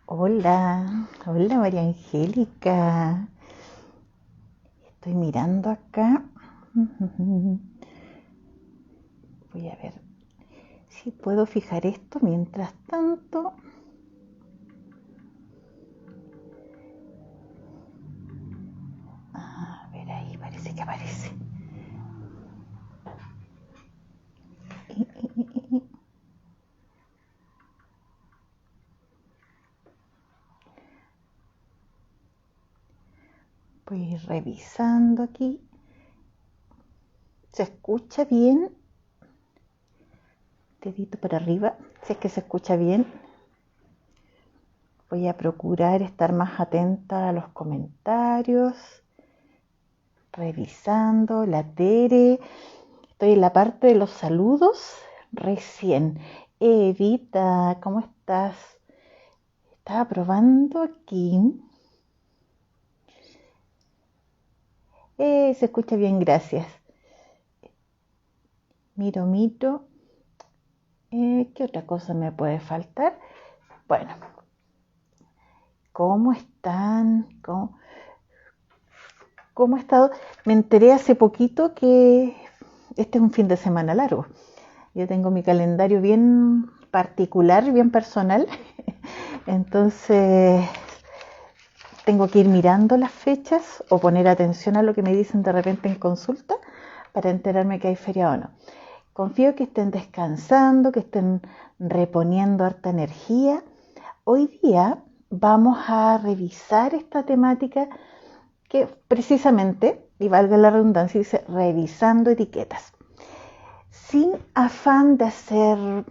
Hola, hola María Angélica. Estoy mirando acá. Voy a ver si puedo fijar esto mientras tanto. A ver, ahí parece que aparece. Voy revisando aquí. ¿Se escucha bien? Dedito para arriba, si es que se escucha bien. Voy a procurar estar más atenta a los comentarios. Revisando la Tere. Estoy en la parte de los saludos recién. Evita, ¿cómo estás? Estaba probando aquí. Se escucha bien, gracias. Miro. ¿Qué otra cosa me puede faltar? Bueno, ¿cómo están? ¿Cómo ha estado? Me enteré hace poquito que este es un fin de semana largo. Yo tengo mi calendario bien particular, bien personal. Entonces tengo que ir mirando las fechas o poner atención a lo que me dicen de repente en consulta para enterarme que hay feriado o no. Confío que estén descansando, que estén reponiendo harta energía. Hoy día vamos a revisar esta temática que precisamente, y valga la redundancia, dice revisando etiquetas. Sin afán de hacer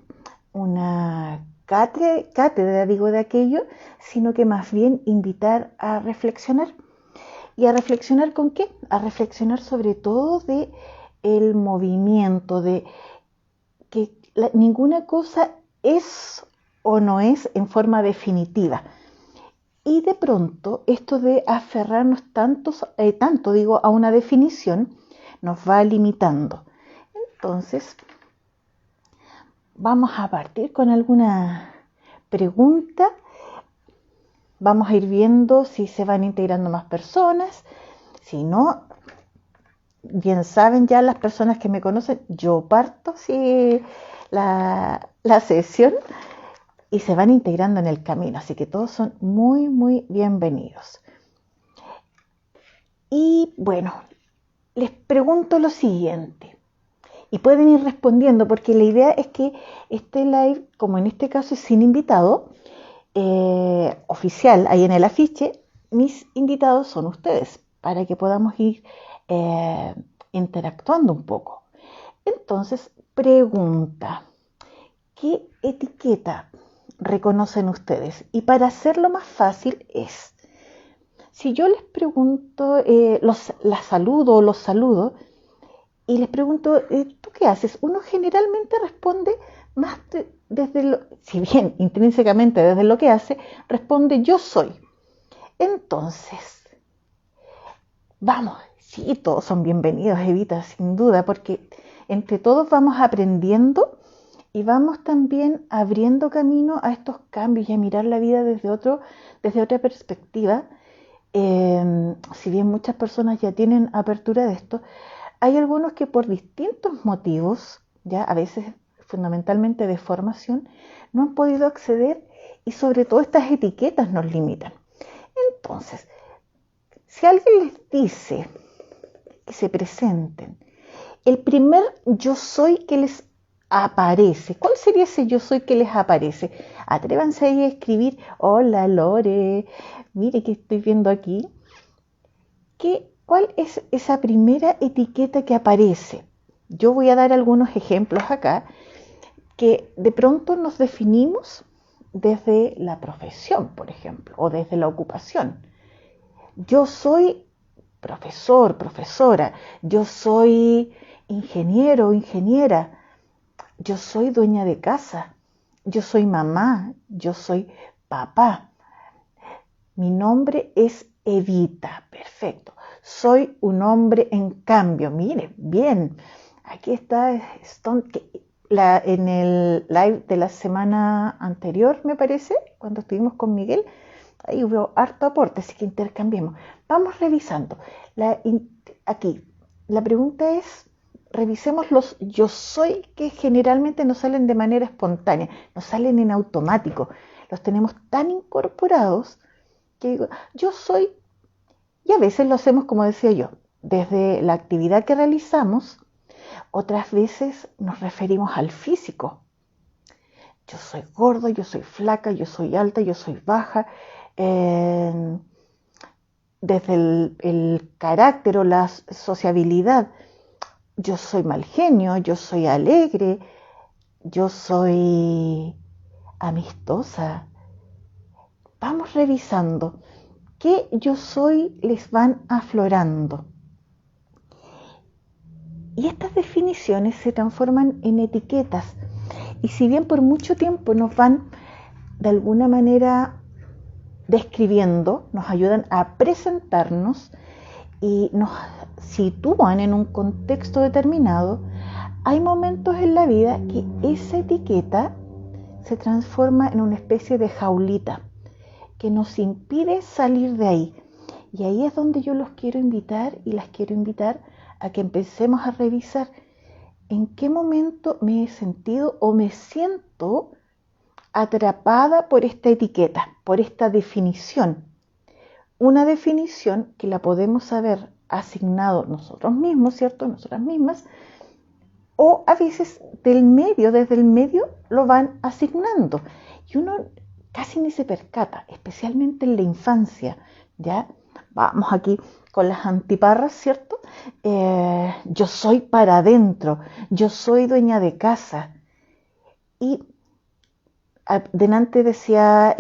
una cátedra, digo, de aquello, sino que más bien invitar a reflexionar. ¿Y a reflexionar con qué? A reflexionar sobre todo de el movimiento, de que ninguna cosa es o no es en forma definitiva. Y de pronto esto de aferrarnos tanto digo, a una definición nos va limitando. Entonces, vamos a partir con alguna pregunta. Vamos a ir viendo si se van integrando más personas. Si no, bien saben ya las personas que me conocen, yo parto la sesión y se van integrando en el camino. Así que todos son muy, muy bienvenidos. Y bueno, les pregunto lo siguiente. Y pueden ir respondiendo porque la idea es que este live, como en este caso es sin invitado, oficial, ahí en el afiche, mis invitados son ustedes, para que podamos ir interactuando un poco. Entonces, pregunta, ¿qué etiqueta reconocen ustedes? Y para hacerlo más fácil es, si yo les pregunto, las saludo o los saludo, y les pregunto, ¿tú qué haces? Uno generalmente responde más si bien intrínsecamente desde lo que hace, responde yo soy. Entonces, vamos, sí, todos son bienvenidos, Evita, sin duda, porque entre todos vamos aprendiendo y vamos también abriendo camino a estos cambios y a mirar la vida desde otra perspectiva. Si bien muchas personas ya tienen apertura de esto, hay algunos que por distintos motivos, ya a veces fundamentalmente de formación, no han podido acceder y sobre todo estas etiquetas nos limitan. Entonces, si alguien les dice que se presenten, el primer yo soy que les aparece, ¿cuál sería ese yo soy que les aparece? Atrévanse ahí a escribir, hola Lore, mire que estoy viendo aquí. ¿Cuál es esa primera etiqueta que aparece? Yo voy a dar algunos ejemplos acá que de pronto nos definimos desde la profesión, por ejemplo, o desde la ocupación. Yo soy profesor, profesora, yo soy ingeniero o ingeniera, yo soy dueña de casa, yo soy mamá, yo soy papá. Mi nombre es Evita, perfecto. Soy un hombre en cambio. Mire, bien, aquí está Stone, en el live de la semana anterior, me parece, cuando estuvimos con Miguel, ahí hubo harto aporte, así que intercambiemos. Vamos revisando. Aquí, la pregunta es, revisemos los yo soy que generalmente nos salen de manera espontánea, nos salen en automático. Los tenemos tan incorporados que digo, yo soy, y a veces lo hacemos como decía yo, desde la actividad que realizamos, otras veces nos referimos al físico. Yo soy gordo, yo soy flaca, yo soy alta, yo soy baja. Desde el carácter o la sociabilidad, yo soy mal genio, yo soy alegre, yo soy amistosa. Vamos revisando qué yo soy les van aflorando. Y estas definiciones se transforman en etiquetas. Y si bien por mucho tiempo nos van de alguna manera describiendo, nos ayudan a presentarnos y nos sitúan en un contexto determinado, hay momentos en la vida que esa etiqueta se transforma en una especie de jaulita que nos impide salir de ahí. Y ahí es donde yo los quiero invitar y las quiero invitar a que empecemos a revisar en qué momento me he sentido o me siento atrapada por esta etiqueta, por esta definición. Una definición que la podemos haber asignado nosotros mismos, ¿cierto? Nosotras mismas, o a veces desde el medio lo van asignando. Y uno casi ni se percata, especialmente en la infancia, ¿ya? Vamos aquí con las antiparras, ¿cierto? Yo soy para adentro, yo soy dueña de casa. Y delante decía,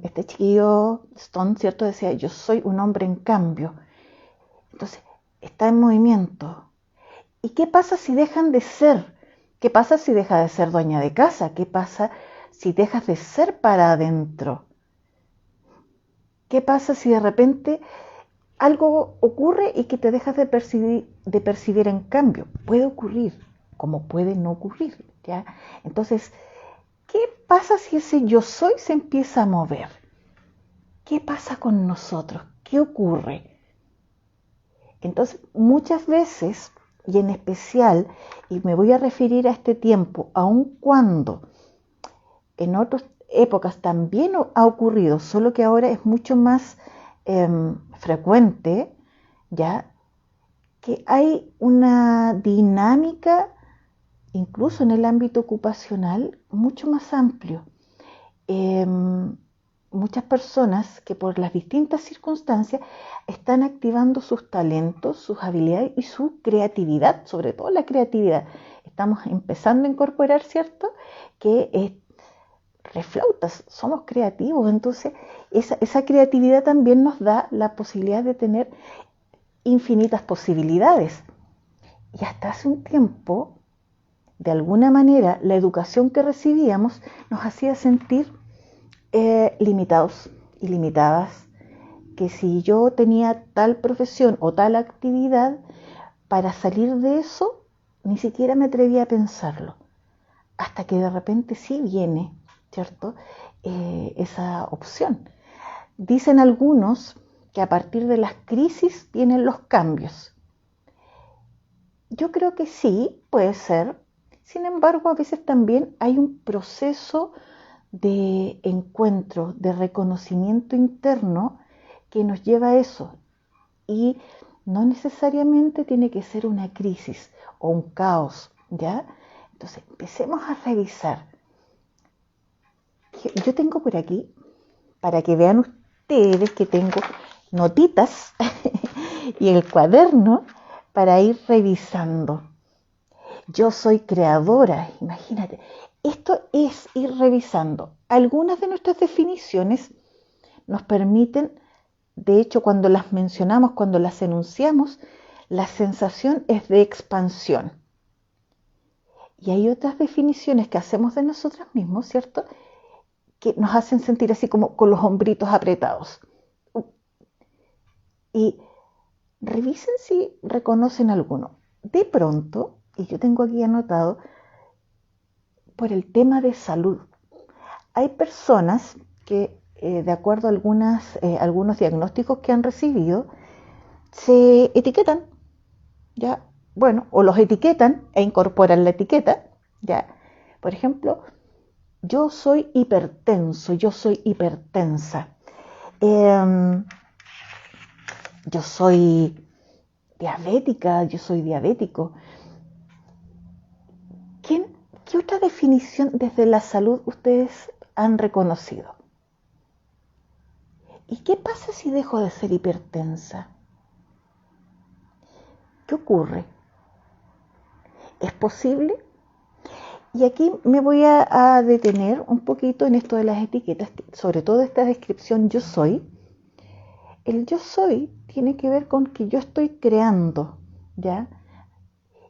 este chiquillo Stone, ¿cierto? Decía, yo soy un hombre en cambio. Entonces, está en movimiento. ¿Y qué pasa si dejan de ser? ¿Qué pasa si deja de ser dueña de casa? ¿Qué pasa si dejas de ser para adentro? ¿Qué pasa si de repente algo ocurre y que te dejas de percibir en cambio? Puede ocurrir, como puede no ocurrir, ¿ya? Entonces, ¿qué pasa si ese yo soy se empieza a mover? ¿Qué pasa con nosotros? ¿Qué ocurre? Entonces, muchas veces, y en especial, y me voy a referir a este tiempo, aun cuando en otras épocas también ha ocurrido, solo que ahora es mucho más frecuente, ya que hay una dinámica, incluso en el ámbito ocupacional, mucho más amplio. Muchas personas que por las distintas circunstancias están activando sus talentos, sus habilidades y su creatividad, sobre todo la creatividad. Estamos empezando a incorporar, ¿cierto? Que reflautas, somos creativos, entonces esa creatividad también nos da la posibilidad de tener infinitas posibilidades. Y hasta hace un tiempo, de alguna manera, la educación que recibíamos nos hacía sentir limitados y limitadas, que si yo tenía tal profesión o tal actividad, para salir de eso ni siquiera me atrevía a pensarlo, hasta que de repente sí viene, ¿cierto? Esa opción. Dicen algunos que a partir de las crisis vienen los cambios. Yo creo que sí, puede ser. Sin embargo, a veces también hay un proceso de encuentro, de reconocimiento interno que nos lleva a eso. Y no necesariamente tiene que ser una crisis o un caos, ¿ya? Entonces, empecemos a revisar. Yo tengo por aquí, para que vean ustedes que tengo notitas y el cuaderno para ir revisando. Yo soy creadora, imagínate. Esto es ir revisando. Algunas de nuestras definiciones nos permiten, de hecho, cuando las mencionamos, cuando las enunciamos, la sensación es de expansión. Y hay otras definiciones que hacemos de nosotros mismos, ¿cierto?, que nos hacen sentir así como con los hombritos apretados. Y revisen si reconocen alguno. De pronto, y yo tengo aquí anotado, por el tema de salud. Hay personas que, de acuerdo a algunos diagnósticos que han recibido, se etiquetan, ¿ya? Bueno, o los etiquetan e incorporan la etiqueta, ¿ya? Por ejemplo, yo soy hipertenso, yo soy hipertensa, yo soy diabética, yo soy diabético. ¿Qué otra definición desde la salud ustedes han reconocido? ¿Y qué pasa si dejo de ser hipertensa? ¿Qué ocurre? ¿Es posible? Y aquí me voy a detener un poquito en esto de las etiquetas, sobre todo esta descripción yo soy. El yo soy tiene que ver con que yo estoy creando, ¿ya?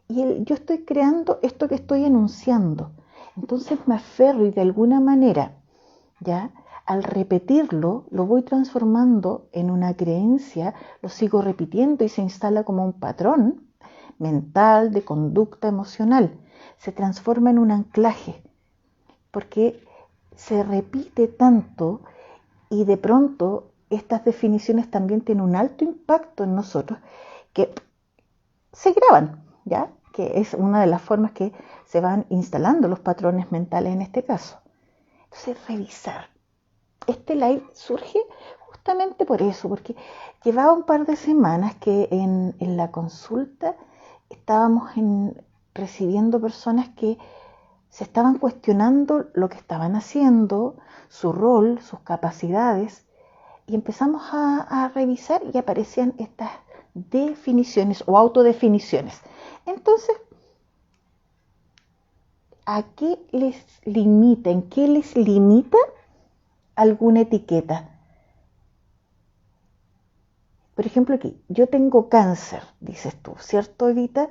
Y yo estoy creando esto que estoy enunciando. Entonces me aferro y de alguna manera, ¿ya? Al repetirlo, lo voy transformando en una creencia, lo sigo repitiendo y se instala como un patrón mental, de conducta emocional. Se transforma en un anclaje, porque se repite tanto y de pronto estas definiciones también tienen un alto impacto en nosotros que se graban, ¿ya? Que es una de las formas que se van instalando los patrones mentales en este caso. Entonces, revisar. Este live surge justamente por eso, porque llevaba un par de semanas que en la consulta estábamos recibiendo personas que se estaban cuestionando lo que estaban haciendo, su rol, sus capacidades, y empezamos a revisar y aparecían estas definiciones o autodefiniciones. Entonces, ¿a qué les limita? ¿En qué les limita alguna etiqueta? Por ejemplo, aquí, yo tengo cáncer, dices tú, ¿cierto, Evita?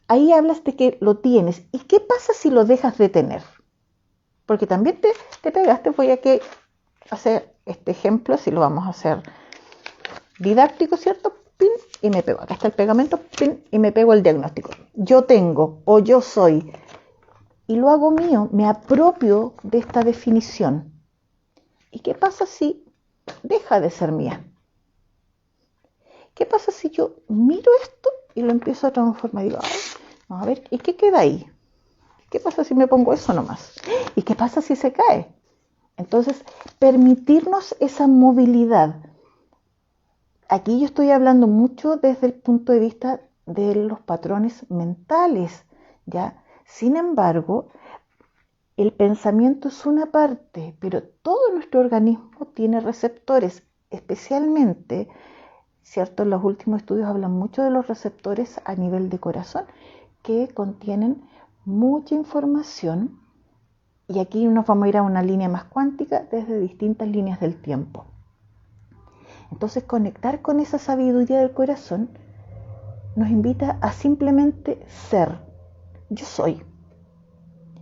Ahí hablas de que lo tienes. ¿Y qué pasa si lo dejas de tener? Porque también te pegaste, voy a hacer este ejemplo, si lo vamos a hacer didáctico, ¿cierto? Pin, y me pego. Acá está el pegamento, pin, y me pego el diagnóstico. Yo tengo o yo soy. Y lo hago mío, me apropio de esta definición. ¿Y qué pasa si deja de ser mía? ¿Qué pasa si yo miro esto y lo empiezo a transformar? Digo, a ver, ¿y qué queda ahí? ¿Qué pasa si me pongo eso nomás? ¿Y qué pasa si se cae? Entonces, permitirnos esa movilidad. Aquí yo estoy hablando mucho desde el punto de vista de los patrones mentales, ¿ya? Sin embargo, el pensamiento es una parte, pero todo nuestro organismo tiene receptores, especialmente, ¿cierto? Los últimos estudios hablan mucho de los receptores a nivel de corazón, que contienen mucha información, y aquí nos vamos a ir a una línea más cuántica desde distintas líneas del tiempo. Entonces, conectar con esa sabiduría del corazón nos invita a simplemente ser. Yo soy,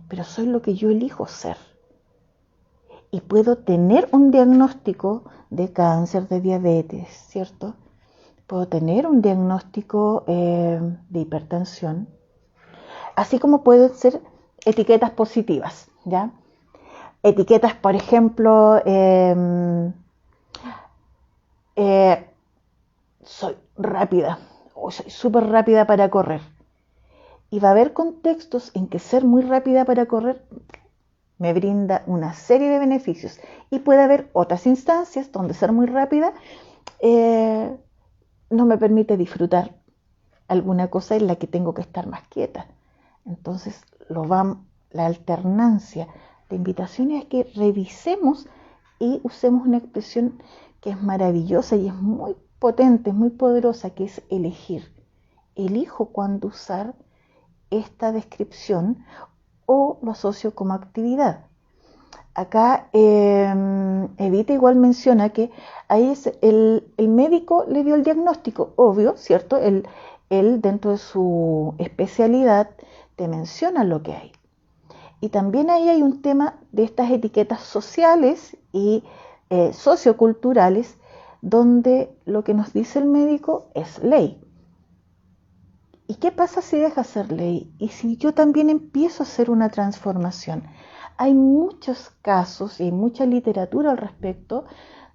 pero soy lo que yo elijo ser. Y puedo tener un diagnóstico de cáncer, de diabetes, ¿cierto? Puedo tener un diagnóstico de hipertensión, así como pueden ser etiquetas positivas, ¿ya? Etiquetas, por ejemplo, soy rápida o soy súper rápida para correr. Y va a haber contextos en que ser muy rápida para correr me brinda una serie de beneficios. Y puede haber otras instancias donde ser muy rápida no me permite disfrutar alguna cosa en la que tengo que estar más quieta. Entonces, la alternancia. La invitación es que revisemos y usemos una expresión que es maravillosa y es muy potente, es muy poderosa, que es elegir. Elijo cuándo usar esta descripción o lo asocio como actividad. Acá Evita igual menciona que ahí el médico le dio el diagnóstico, obvio, ¿cierto? Él dentro de su especialidad te menciona lo que hay. Y también ahí hay un tema de estas etiquetas sociales y socioculturales, donde lo que nos dice el médico es ley. ¿Y qué pasa si deja ser ley? Y si yo también empiezo a hacer una transformación. Hay muchos casos y hay mucha literatura al respecto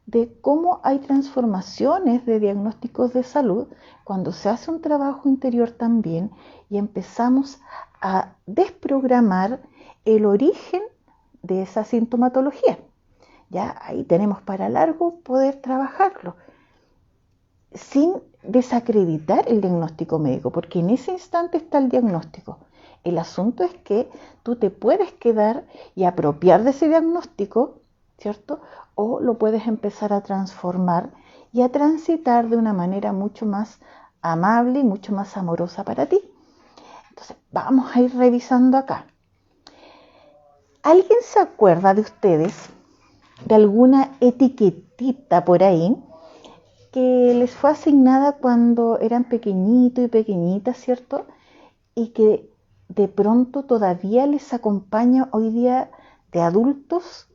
de cómo hay transformaciones de diagnósticos de salud cuando se hace un trabajo interior también y empezamos a desprogramar el origen de esa sintomatología. Ya ahí tenemos para largo poder trabajarlo sin desacreditar el diagnóstico médico, porque en ese instante está el diagnóstico. El asunto es que tú te puedes quedar y apropiar de ese diagnóstico, ¿cierto? O lo puedes empezar a transformar y a transitar de una manera mucho más amable y mucho más amorosa para ti. Entonces, vamos a ir revisando acá. ¿Alguien se acuerda de ustedes de alguna etiquetita por ahí que les fue asignada cuando eran pequeñitos y pequeñitas, ¿cierto? Y que de pronto todavía les acompaña hoy día de adultos?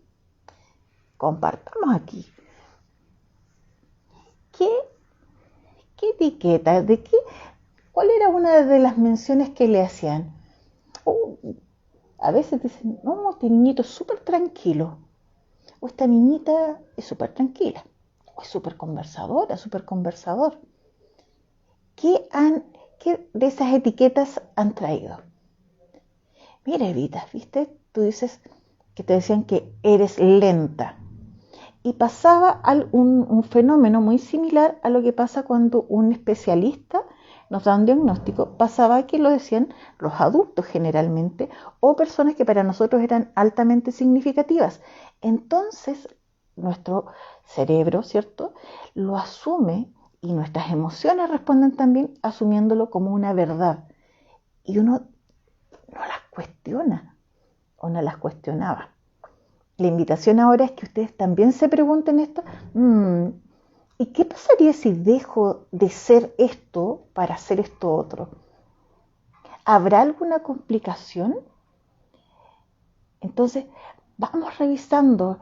Compartamos aquí. ¿Qué etiqueta? ¿Cuál era una de las menciones que le hacían? A veces dicen, no, este niñito es súper tranquilo. O esta niñita es súper tranquila. O es súper conversadora, súper conversador. ¿Qué de esas etiquetas han traído? Mira, Evita, ¿viste? Tú dices que te decían que eres lenta. Y pasaba un fenómeno muy similar a lo que pasa cuando un especialista nos da un diagnóstico. Pasaba que lo decían los adultos generalmente o personas que para nosotros eran altamente significativas. Entonces nuestro cerebro, ¿cierto?, lo asume y nuestras emociones responden también asumiéndolo como una verdad. Y uno no las cuestiona o no las cuestionaba. La invitación ahora es que ustedes también se pregunten esto. ¿Y qué pasaría si dejo de ser esto para hacer esto otro? ¿Habrá alguna complicación? Entonces, vamos revisando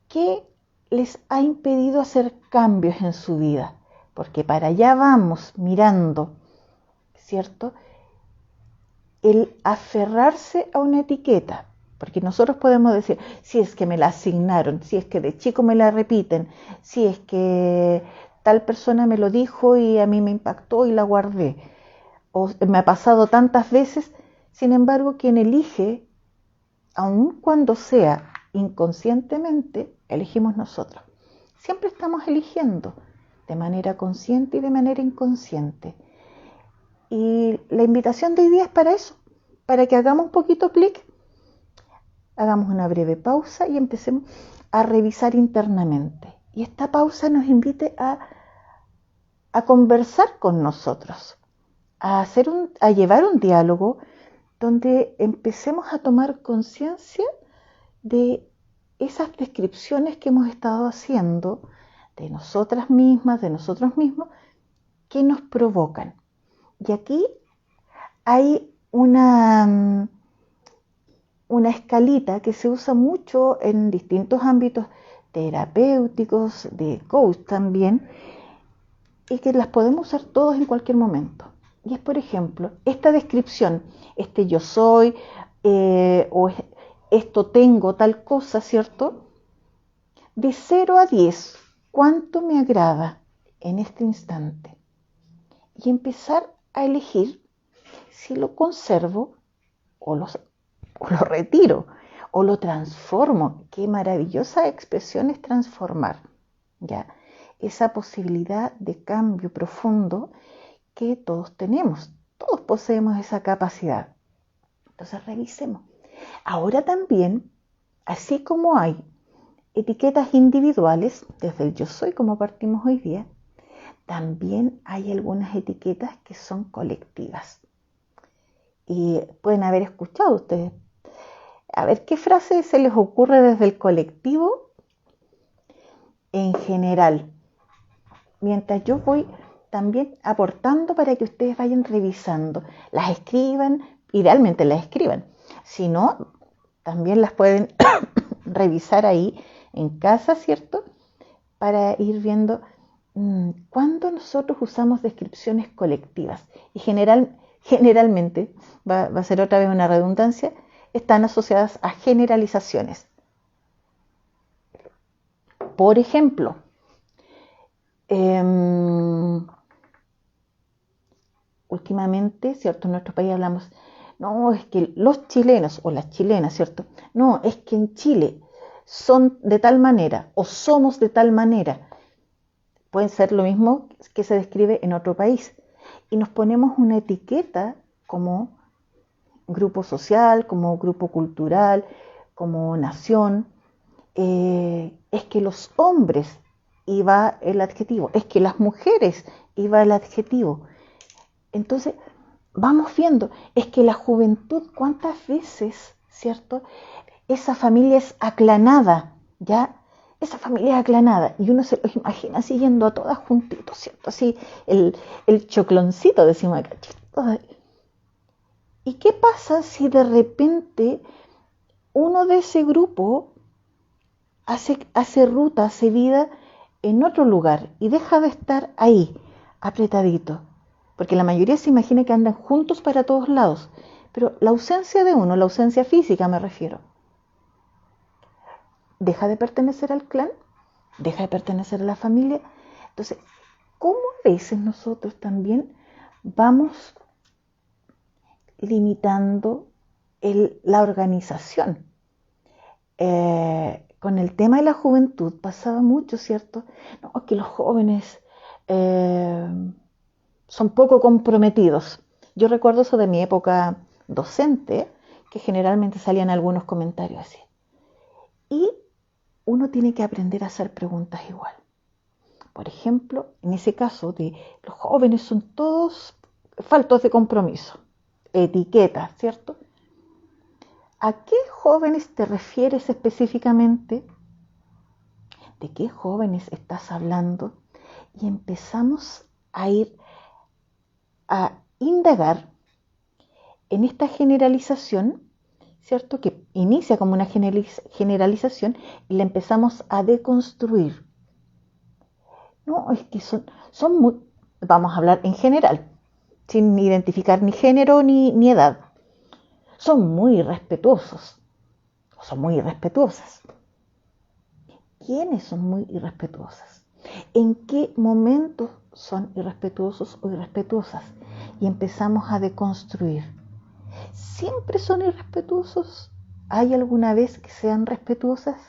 qué les ha impedido hacer cambios en su vida. Porque para allá vamos mirando, ¿cierto? El aferrarse a una etiqueta. Porque nosotros podemos decir, si es que me la asignaron, si es que de chico me la repiten, si es que tal persona me lo dijo y a mí me impactó y la guardé, o me ha pasado tantas veces. Sin embargo, quien elige, aun cuando sea inconscientemente, elegimos nosotros. Siempre estamos eligiendo, de manera consciente y de manera inconsciente. Y la invitación de hoy día es para eso, para que hagamos un poquito clic. Hagamos una breve pausa y empecemos a revisar internamente. Y esta pausa nos invite a conversar con nosotros, a llevar un diálogo donde empecemos a tomar conciencia de esas descripciones que hemos estado haciendo de nosotras mismas, de nosotros mismos, que nos provocan. Y aquí hay una escalita que se usa mucho en distintos ámbitos terapéuticos, de coach también, y que las podemos usar todos en cualquier momento. Y es, por ejemplo, esta descripción, este yo soy, o esto tengo, tal cosa, ¿cierto? De 0 a 10, ¿cuánto me agrada en este instante? Y empezar a elegir si lo conservo o lo retiro o lo transformo. Qué maravillosa expresión es transformar, ¿ya? Esa posibilidad de cambio profundo que todos tenemos. Todos poseemos esa capacidad. Entonces revisemos. Ahora también, así como hay etiquetas individuales, desde el yo soy como partimos hoy día, también hay algunas etiquetas que son colectivas. Y pueden haber escuchado ustedes. A ver, ¿qué frase se les ocurre desde el colectivo en general? Mientras yo voy también aportando para que ustedes vayan revisando. Las escriban, idealmente las escriban. Si no, también las pueden revisar ahí en casa, ¿cierto? Para ir viendo cuando nosotros usamos descripciones colectivas, y generalmente, va a ser otra vez una redundancia, están asociadas a generalizaciones. Por ejemplo, últimamente, ¿cierto? En nuestro país hablamos, no, es que los chilenos o las chilenas, ¿cierto? No, es que en Chile son de tal manera o somos de tal manera. Pueden ser lo mismo que se describe en otro país. Y nos ponemos una etiqueta como grupo social, como grupo cultural, como nación. Es que los hombres, y va el adjetivo, es que las mujeres, y va el adjetivo. Entonces, vamos viendo, es que la juventud, ¿cuántas veces, cierto? Esa familia es aclanada, ¿ya? Esa familia es aclanada, y uno se lo imagina siguiendo a todas juntitos, ¿cierto? Así, el chocloncito, decimos acá. ¿Y qué pasa si de repente uno de ese grupo hace ruta, hace vida en otro lugar y deja de estar ahí, apretadito? Porque la mayoría se imagina que andan juntos para todos lados, pero la ausencia de uno, la ausencia física me refiero, deja de pertenecer al clan, deja de pertenecer a la familia. Entonces, ¿cómo a veces nosotros también vamos limitando la organización? Con el tema de la juventud pasaba mucho, ¿cierto? No, que los jóvenes son poco comprometidos. Yo recuerdo eso de mi época docente, que generalmente salían algunos comentarios así. Y uno tiene que aprender a hacer preguntas igual. Por ejemplo, en ese caso de los jóvenes son todos faltos de compromiso, etiquetas, ¿cierto? ¿A qué jóvenes te refieres específicamente? ¿De qué jóvenes estás hablando? Y empezamos a ir a indagar en esta generalización, ¿cierto? Que inicia como una generalización y la empezamos a deconstruir. No, es que son muy, vamos a hablar en general, sin identificar ni género ni edad. Son muy irrespetuosos, son muy irrespetuosas. ¿Quiénes son muy irrespetuosas? ¿En qué momentos son irrespetuosos o irrespetuosas? Y empezamos a deconstruir. ¿Siempre son irrespetuosos? ¿Hay alguna vez que sean respetuosas?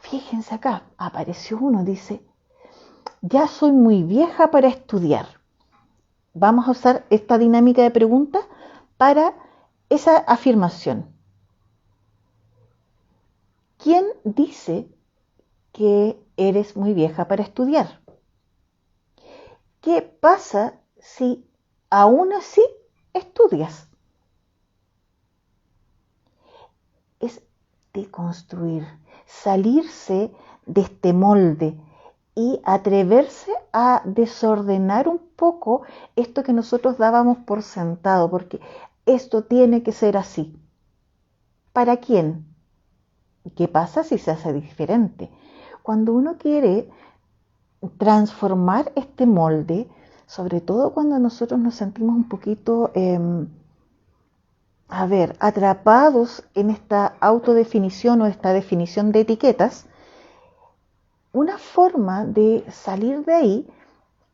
Fíjense acá, apareció uno, dice, ya soy muy vieja para estudiar. Vamos a usar esta dinámica de preguntas para esa afirmación. ¿Quién dice que eres muy vieja para estudiar? ¿Qué pasa si aún así estudias? Es deconstruir, salirse de este molde y atreverse a desordenar un poco esto que nosotros dábamos por sentado, porque esto tiene que ser así. ¿Para quién? ¿Y qué pasa si se hace diferente? Cuando uno quiere transformar este molde, sobre todo cuando nosotros nos sentimos un poquito, atrapados en esta autodefinición o esta definición de etiquetas, una forma de salir de ahí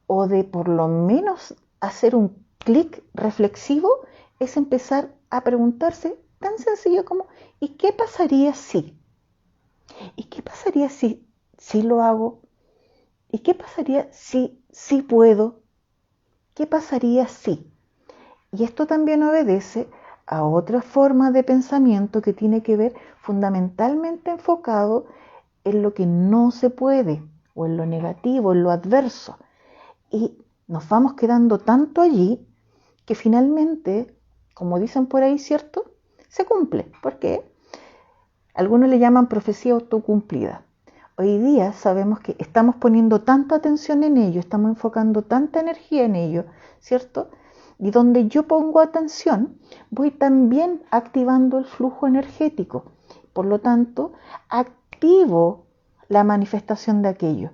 o de por lo menos hacer un clic reflexivo es empezar a preguntarse tan sencillo como ¿y qué pasaría si? ¿Y qué pasaría si lo hago? ¿Y qué pasaría si puedo? ¿Qué pasaría si? Y esto también obedece a otra forma de pensamiento que tiene que ver fundamentalmente enfocado en lo que no se puede, o en lo negativo, en lo adverso. Y nos vamos quedando tanto allí que finalmente, como dicen por ahí, ¿cierto? Se cumple. ¿Por qué? Algunos le llaman profecía autocumplida. Hoy día sabemos que estamos poniendo tanta atención en ello, estamos enfocando tanta energía en ello, ¿cierto? Y donde yo pongo atención, voy también activando el flujo energético. Por lo tanto, activo la manifestación de aquello.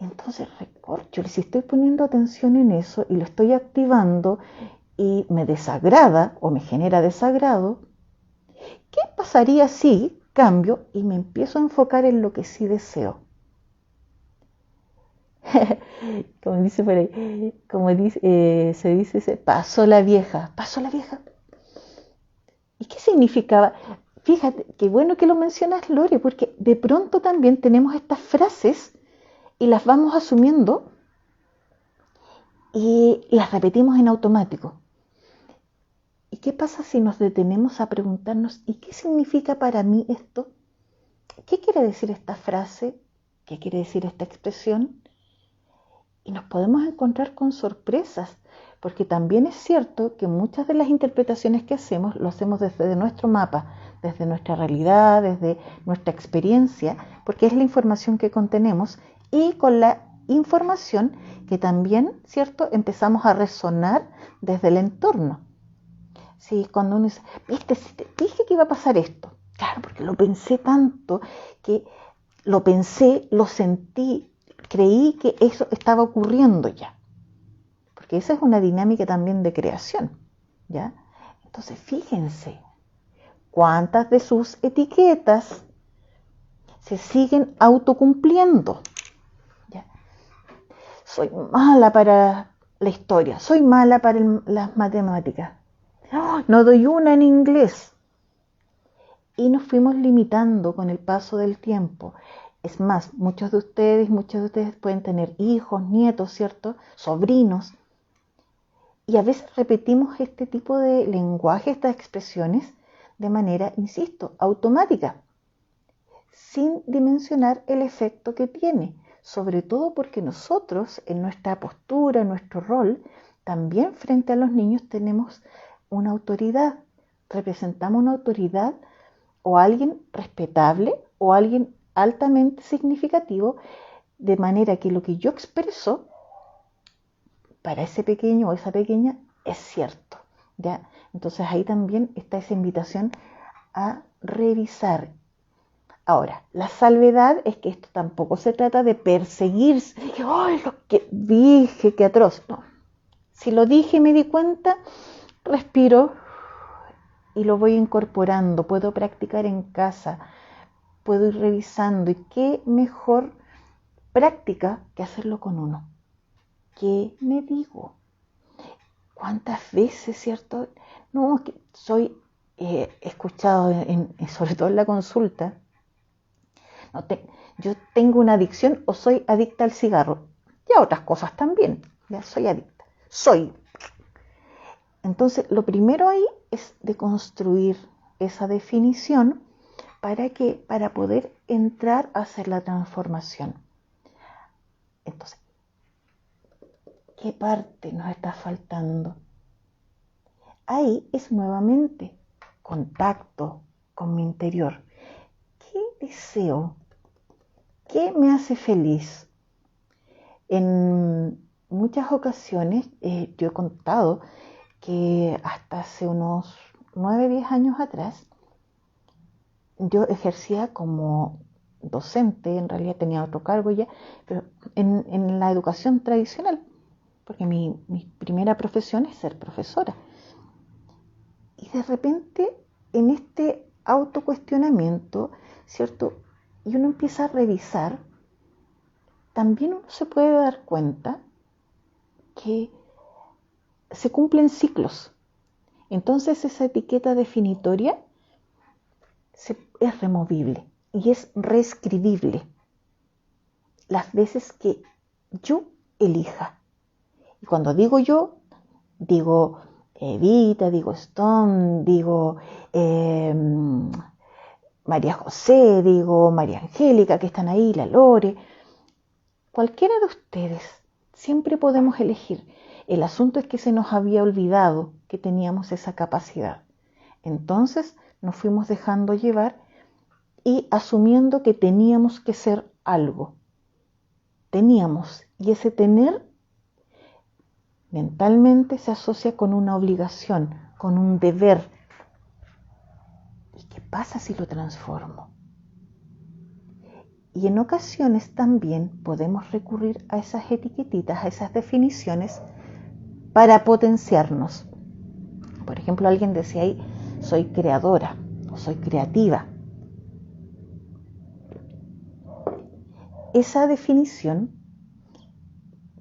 Entonces, recorcho, si estoy poniendo atención en eso y lo estoy activando y me desagrada o me genera desagrado, ¿qué pasaría si cambio y me empiezo a enfocar en lo que sí deseo? Como dice por ahí, se dice, pasó la vieja. ¿Y qué significaba? Fíjate, qué bueno que lo mencionas, Lore, porque de pronto también tenemos estas frases y las vamos asumiendo y las repetimos en automático. ¿Y qué pasa si nos detenemos a preguntarnos, ¿y qué significa para mí esto? ¿Qué quiere decir esta frase? ¿Qué quiere decir esta expresión? Y nos podemos encontrar con sorpresas, porque también es cierto que muchas de las interpretaciones que hacemos lo hacemos desde nuestro mapa, desde nuestra realidad, desde nuestra experiencia, porque es la información que contenemos y con la información que también, ¿cierto?, empezamos a resonar desde el entorno. Sí, cuando uno dice, viste, si te dije que iba a pasar esto, claro, porque lo pensé tanto, que lo pensé, lo sentí, creí que eso estaba ocurriendo ya. Porque esa es una dinámica también de creación, ¿ya? Entonces, fíjense, cuántas de sus etiquetas se siguen autocumpliendo, ¿ya? Soy mala para la historia, soy mala para las matemáticas, no doy una en inglés. Y nos fuimos limitando con el paso del tiempo. Es más, muchos de ustedes pueden tener hijos, nietos, ¿cierto? Sobrinos. Y a veces repetimos este tipo de lenguaje, estas expresiones, de manera, insisto, automática, sin dimensionar el efecto que tiene, sobre todo porque nosotros, en nuestra postura, en nuestro rol, también frente a los niños tenemos una autoridad, representamos una autoridad o alguien respetable o alguien altamente significativo, de manera que lo que yo expreso para ese pequeño o esa pequeña es cierto, ¿ya? Entonces ahí también está esa invitación a revisar. Ahora, la salvedad es que esto tampoco se trata de perseguirse. ¡Ay, lo que dije, qué atroz! No. Si lo dije y me di cuenta, respiro y lo voy incorporando. Puedo practicar en casa, puedo ir revisando. ¿Y qué mejor práctica que hacerlo con uno? ¿Qué me digo? ¿Cuántas veces, cierto? No, que he escuchado, sobre todo en la consulta, no yo tengo una adicción o soy adicta al cigarro. Y a otras cosas también, ya soy adicta. Entonces, lo primero ahí es deconstruir esa definición para poder entrar a hacer la transformación. Entonces, ¿qué parte nos está faltando? Ahí es nuevamente contacto con mi interior. ¿Qué deseo? ¿Qué me hace feliz? En muchas ocasiones yo he contado que hasta hace unos 9, 10 años atrás yo ejercía como docente, en realidad tenía otro cargo ya, pero en la educación tradicional, porque mi primera profesión es ser profesora. Y de repente, en este autocuestionamiento, ¿cierto? Y uno empieza a revisar, también uno se puede dar cuenta que se cumplen ciclos. Entonces esa etiqueta definitoria es removible y es reescribible las veces que yo elija. Y cuando digo yo, digo Evita, digo Stone, digo María José, digo María Angélica, que están ahí, la Lore. Cualquiera de ustedes, siempre podemos elegir. El asunto es que se nos había olvidado que teníamos esa capacidad. Entonces nos fuimos dejando llevar y asumiendo que teníamos que ser algo. Teníamos, y ese tener mentalmente se asocia con una obligación, con un deber. ¿Y qué pasa si lo transformo? Y en ocasiones también podemos recurrir a esas etiquetitas, a esas definiciones para potenciarnos. Por ejemplo, alguien decía ahí, soy creadora o soy creativa. Esa definición,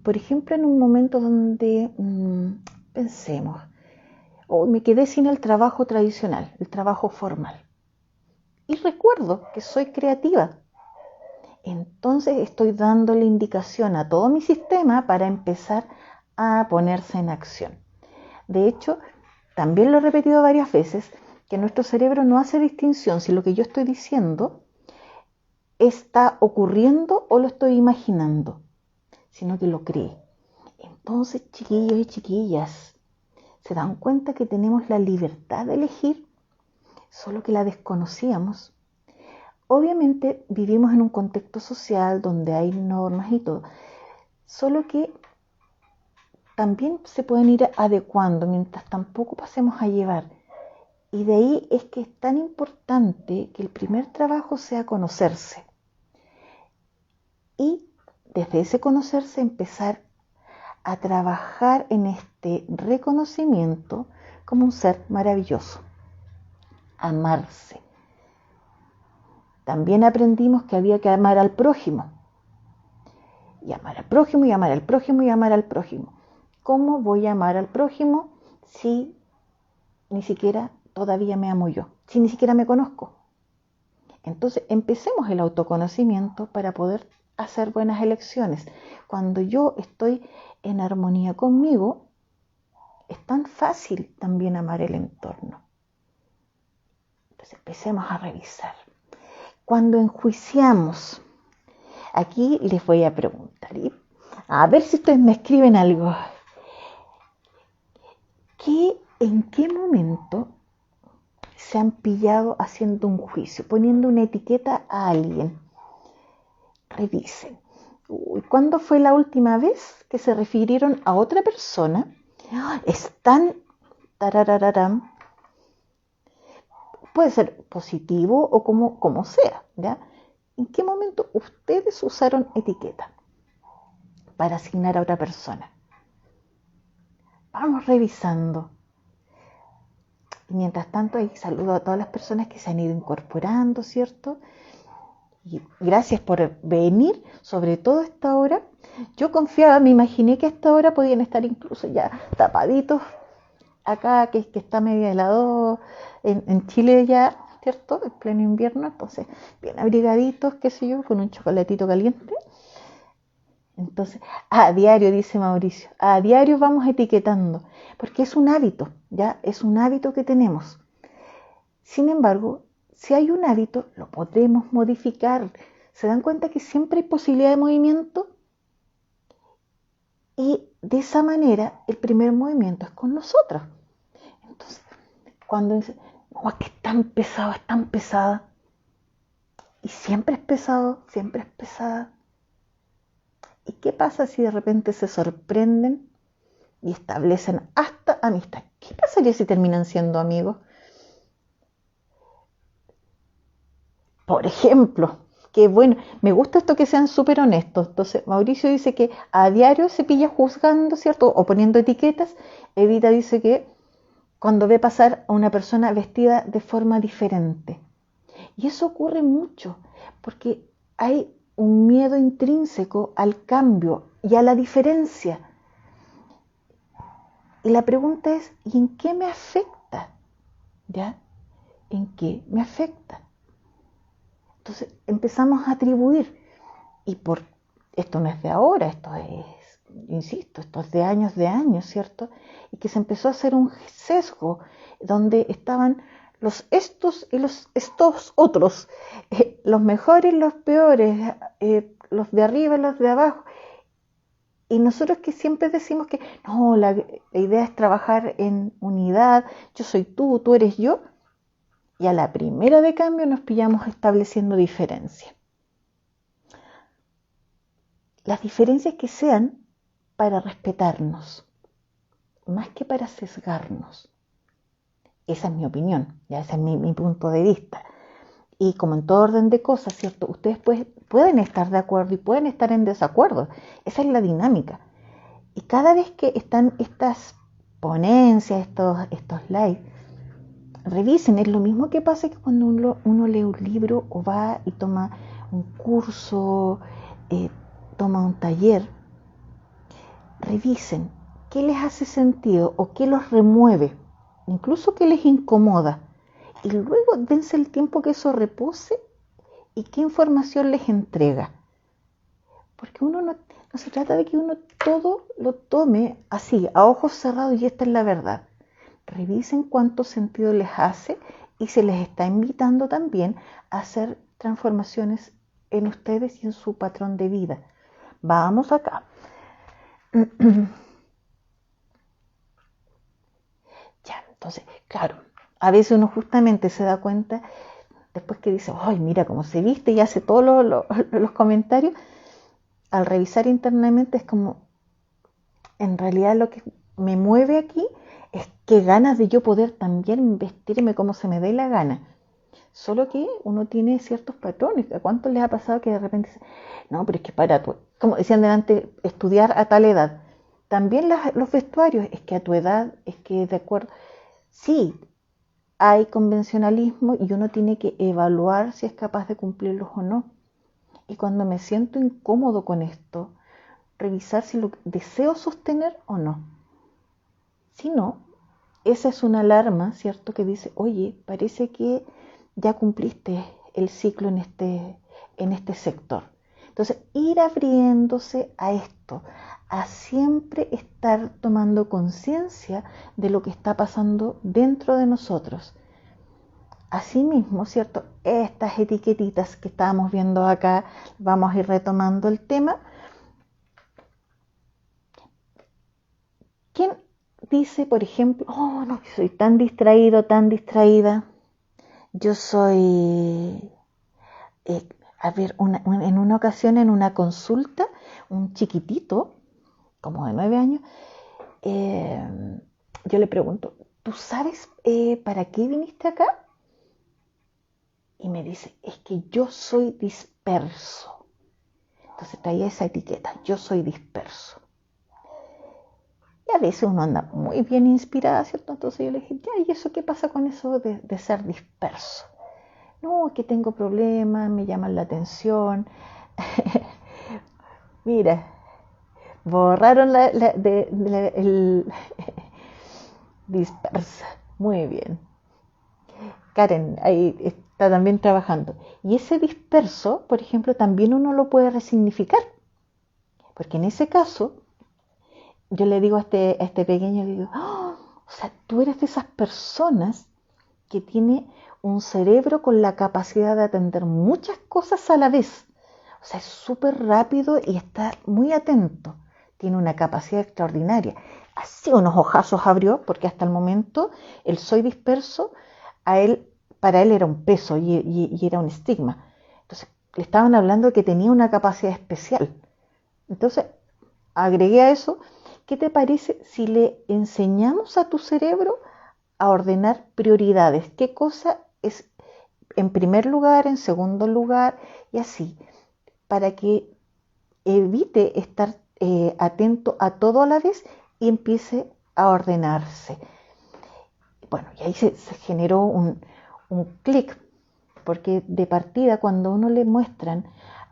por ejemplo, en un momento donde pensemos, me quedé sin el trabajo tradicional, el trabajo formal. Y recuerdo que soy creativa. Entonces estoy dándole indicación a todo mi sistema para empezar a ponerse en acción. De hecho, también lo he repetido varias veces, que nuestro cerebro no hace distinción si lo que yo estoy diciendo está ocurriendo o lo estoy imaginando, sino que lo cree. Entonces, chiquillos y chiquillas, ¿se dan cuenta que tenemos la libertad de elegir? Solo que la desconocíamos. Obviamente vivimos en un contexto social donde hay normas y todo, solo que también se pueden ir adecuando mientras tampoco pasemos a llevar. Y de ahí es que es tan importante que el primer trabajo sea conocerse. Y desde ese conocerse empezar a trabajar en este reconocimiento como un ser maravilloso. Amarse. También aprendimos que había que amar al prójimo. Y amar al prójimo, y amar al prójimo, y amar al prójimo. ¿Cómo voy a amar al prójimo si ni siquiera todavía me amo yo? Si ni siquiera me conozco. Entonces empecemos el autoconocimiento para poder hacer buenas elecciones. Cuando yo estoy en armonía conmigo, es tan fácil también amar el entorno. Entonces empecemos a revisar. Cuando enjuiciamos, aquí les voy a preguntar, a ver si ustedes me escriben algo. ¿En qué momento se han pillado haciendo un juicio, poniendo una etiqueta a alguien? Revisen. ¿Cuándo fue la última vez que se refirieron a otra persona? Es tan tararararán. Puede ser positivo o como sea, ¿ya? ¿En qué momento ustedes usaron etiqueta para asignar a otra persona? Vamos revisando. Y mientras tanto, ahí saludo a todas las personas que se han ido incorporando, ¿cierto? Y gracias por venir, sobre todo a esta hora. Yo confiaba, me imaginé que a esta hora podían estar incluso ya tapaditos acá, que está medio helado en Chile ya, ¿cierto? En pleno invierno, entonces bien abrigaditos, qué sé yo, con un chocolatito caliente. Entonces, a diario, dice Mauricio, a diario vamos etiquetando, porque es un hábito, ya es un hábito que tenemos. Sin embargo, si hay un hábito, lo podemos modificar. ¿Se dan cuenta que siempre hay posibilidad de movimiento? Y de esa manera, el primer movimiento es con nosotros. Entonces, cuando dicen, no, es que es tan pesado, es tan pesada. Y siempre es pesado, siempre es pesada. ¿Y qué pasa si de repente se sorprenden y establecen hasta amistad? ¿Qué pasaría si terminan siendo amigos? Por ejemplo, que bueno, me gusta esto que sean súper honestos. Entonces, Mauricio dice que a diario se pilla juzgando, ¿cierto? O poniendo etiquetas. Evita dice que cuando ve pasar a una persona vestida de forma diferente. Y eso ocurre mucho, porque hay un miedo intrínseco al cambio y a la diferencia. Y la pregunta es, ¿y en qué me afecta? ¿Ya? ¿En qué me afecta? Entonces empezamos a atribuir, y esto no es de ahora, esto es, insisto, esto es de años, ¿cierto? Y que se empezó a hacer un sesgo donde estaban los estos y los estos otros, los mejores y los peores, los de arriba y los de abajo. Y nosotros que siempre decimos que no, la idea es trabajar en unidad, yo soy tú eres yo, y a la primera de cambio nos pillamos estableciendo diferencias. Las diferencias que sean para respetarnos, más que para sesgarnos. Esa es mi opinión, ya ese es mi punto de vista. Y como en todo orden de cosas, ¿cierto? Ustedes pueden estar de acuerdo y pueden estar en desacuerdo. Esa es la dinámica. Y cada vez que están estas ponencias, estos live, revisen. Es lo mismo que pasa que cuando uno lee un libro o va y toma un curso, toma un taller. Revisen qué les hace sentido o qué los remueve, incluso qué les incomoda. Y luego dense el tiempo que eso repose y qué información les entrega. Porque uno no se trata de que uno todo lo tome así, a ojos cerrados y esta es la verdad. Revisen cuánto sentido les hace y se les está invitando también a hacer transformaciones en ustedes y en su patrón de vida. Vamos acá. Ya, entonces, claro, a veces uno justamente se da cuenta después que dice, ay, mira cómo se viste y hace todos los comentarios. Al revisar internamente es como, en realidad lo que me mueve aquí es que ganas de yo poder también vestirme como se me dé la gana. Solo que uno tiene ciertos patrones. ¿A cuántos les ha pasado que de repente dice, no, pero es que para tu, como decían delante, estudiar a tal edad? También los vestuarios, es que a tu edad, es que de acuerdo. Sí, hay convencionalismo y uno tiene que evaluar si es capaz de cumplirlos o no. Y cuando me siento incómodo con esto, revisar si lo deseo sostener o no. Si no, esa es una alarma, ¿cierto? Que dice, oye, parece que ya cumpliste el ciclo en este sector. Entonces, ir abriéndose a esto, a siempre estar tomando conciencia de lo que está pasando dentro de nosotros. Asimismo, ¿cierto? Estas etiquetitas que estábamos viendo acá, vamos a ir retomando el tema. ¿Quién dice, por ejemplo, oh, no, soy tan distraído, tan distraída? Yo soy, a ver, en una ocasión en una consulta, un chiquitito, como de 9 años, yo le pregunto, ¿tú sabes para qué viniste acá? Y me dice, es que yo soy disperso. Entonces traía esa etiqueta, yo soy disperso. Y a veces uno anda muy bien inspirada, ¿cierto? Entonces yo le dije, ya, ¿y eso qué pasa con eso de ser disperso? No, es que tengo problemas, me llaman la atención. Mira, borraron el dispersa. Muy bien. Karen, ahí está también trabajando. Y ese disperso, por ejemplo, también uno lo puede resignificar. Porque en ese caso, yo le digo a este pequeño, le digo, oh, o sea, tú eres de esas personas que tiene un cerebro con la capacidad de atender muchas cosas a la vez. O sea, es súper rápido y está muy atento. Tiene una capacidad extraordinaria. Así unos ojazos abrió, porque hasta el momento el soy disperso, para él era un peso y era un estigma. Entonces, le estaban hablando de que tenía una capacidad especial. Entonces, agregué a eso, ¿qué te parece si le enseñamos a tu cerebro a ordenar prioridades? ¿Qué cosa es en primer lugar, en segundo lugar y así? Para que evite estar atento a todo a la vez y empiece a ordenarse. Bueno, y ahí se generó un clic, porque de partida cuando a uno le muestran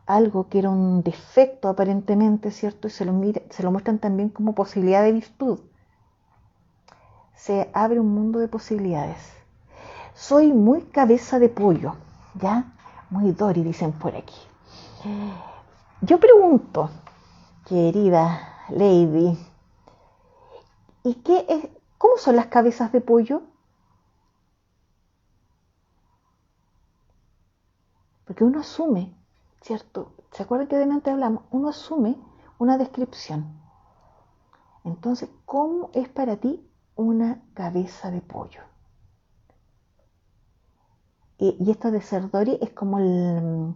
algo que era un defecto aparentemente, ¿cierto? Y se lo muestran también como posibilidad de virtud, se abre un mundo de posibilidades. Soy muy cabeza de pollo, ¿ya? Muy Dory, dicen por aquí. Yo pregunto, querida Lady, ¿y cómo son las cabezas de pollo? Porque uno asume, ¿cierto? ¿Se acuerdan que delante hablamos? Uno asume una descripción. Entonces, ¿cómo es para ti una cabeza de pollo? Y esto de ser Dory es como el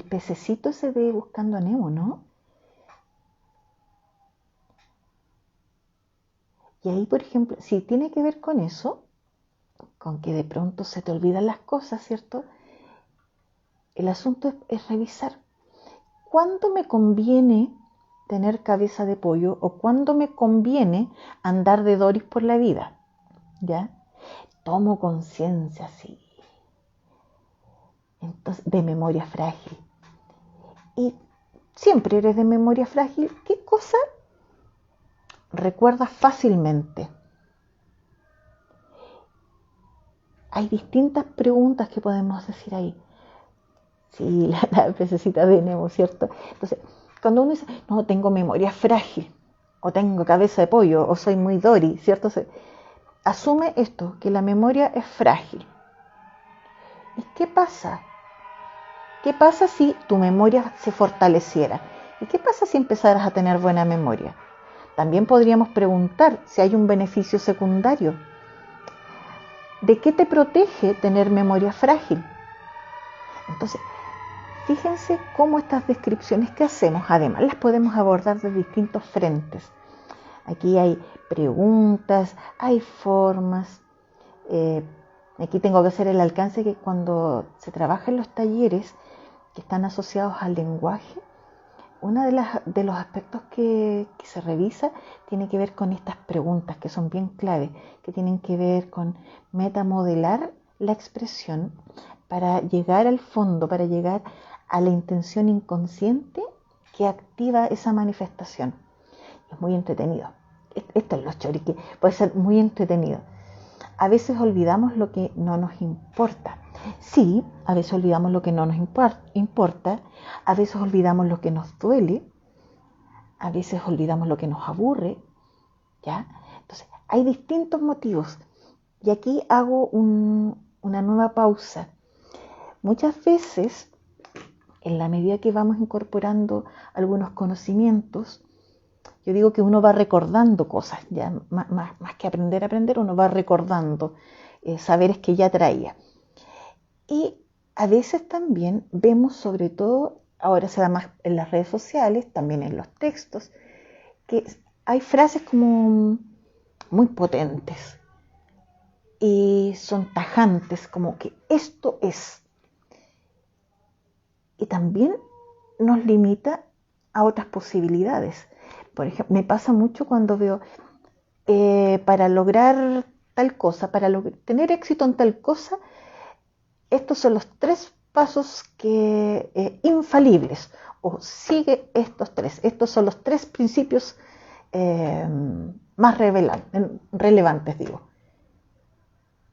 pececito ese de Buscando a Nemo, ¿no? Y ahí, por ejemplo, si tiene que ver con eso, con que de pronto se te olvidan las cosas, ¿cierto? El asunto es revisar. cuándo me conviene tener cabeza de pollo o cuándo me conviene andar de Doris por la vida, ¿ya? Tomo conciencia, sí. Entonces, de memoria frágil. Y siempre eres de memoria frágil. ¿Qué cosa recuerdas fácilmente? Hay distintas preguntas que podemos decir ahí. Sí, la pececita de Nemo, ¿cierto? Entonces, cuando uno dice, no, tengo memoria frágil, o tengo cabeza de pollo, o soy muy Dory, ¿cierto? Asume esto, que la memoria es frágil. ¿Y qué pasa? ¿Qué pasa si tu memoria se fortaleciera? ¿Y qué pasa si empezaras a tener buena memoria? También podríamos preguntar si hay un beneficio secundario. ¿De qué te protege tener memoria frágil? Entonces, fíjense cómo estas descripciones que hacemos, además las podemos abordar de distintos frentes. Aquí hay preguntas, hay formas. Aquí tengo que hacer el alcance que cuando se trabaja en los talleres que están asociados al lenguaje, uno de los aspectos que se revisa tiene que ver con estas preguntas que son bien clave, que tienen que ver con metamodelar la expresión para llegar al fondo, para llegar a la intención inconsciente que activa esa manifestación. Es muy entretenido. Esto es los choris, que puede ser muy entretenido. A veces olvidamos lo que no nos importa. Sí, a veces olvidamos lo que no nos importa, a veces olvidamos lo que nos duele, a veces olvidamos lo que nos aburre, ¿ya? Entonces, hay distintos motivos. Y aquí hago una nueva pausa. Muchas veces, en la medida que vamos incorporando algunos conocimientos, yo digo que uno va recordando cosas, ya más que aprender, uno va recordando saberes que ya traía. Y a veces también vemos, sobre todo, ahora se da más en las redes sociales, también en los textos, que hay frases como muy potentes y son tajantes, como que esto es. Y también nos limita a otras posibilidades. Por ejemplo, me pasa mucho cuando veo, para lograr tal cosa, para tener éxito en tal cosa, estos son los 3 pasos infalibles, o sigue estos 3. Estos son los 3 principios más relevantes, digo.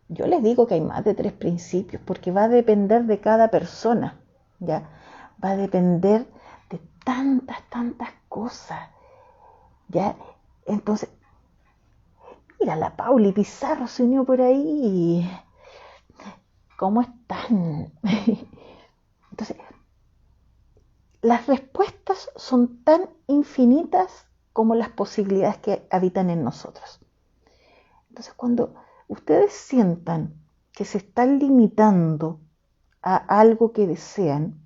Yo les digo que hay más de 3 principios, porque va a depender de cada persona, ¿ya? Va a depender de tantas cosas, ¿ya? Entonces, mira, la Pauli Pizarro se unió por ahí. ¿Cómo están? Entonces, las respuestas son tan infinitas como las posibilidades que habitan en nosotros. Entonces, cuando ustedes sientan que se están limitando a algo que desean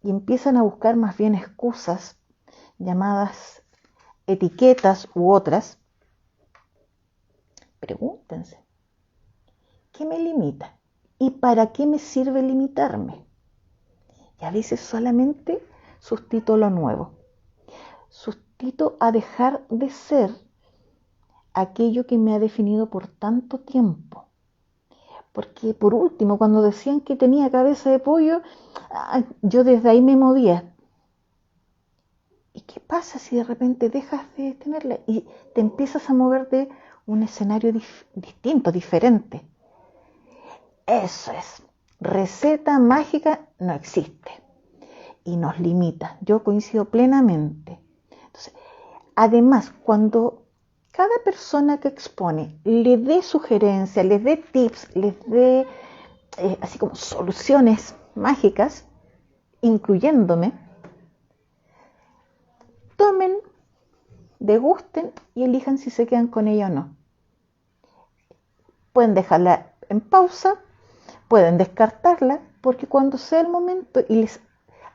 y empiezan a buscar más bien excusas llamadas etiquetas u otras, pregúntense, ¿qué me limita? ¿Y para qué me sirve limitarme? Y a veces solamente sustituyo lo nuevo. Sustituyo a dejar de ser aquello que me ha definido por tanto tiempo. Porque por último, cuando decían que tenía cabeza de pollo, yo desde ahí me movía. ¿Y qué pasa si de repente dejas de tenerla y te empiezas a mover de un escenario distinto, diferente? Eso es. Receta mágica no existe y nos limita. Yo coincido plenamente. Entonces, además, cuando cada persona que expone le dé sugerencias, les dé tips, les dé así como soluciones mágicas, incluyéndome, tomen, degusten y elijan si se quedan con ella o no. Pueden dejarla en pausa, pueden descartarla, porque cuando sea el momento y les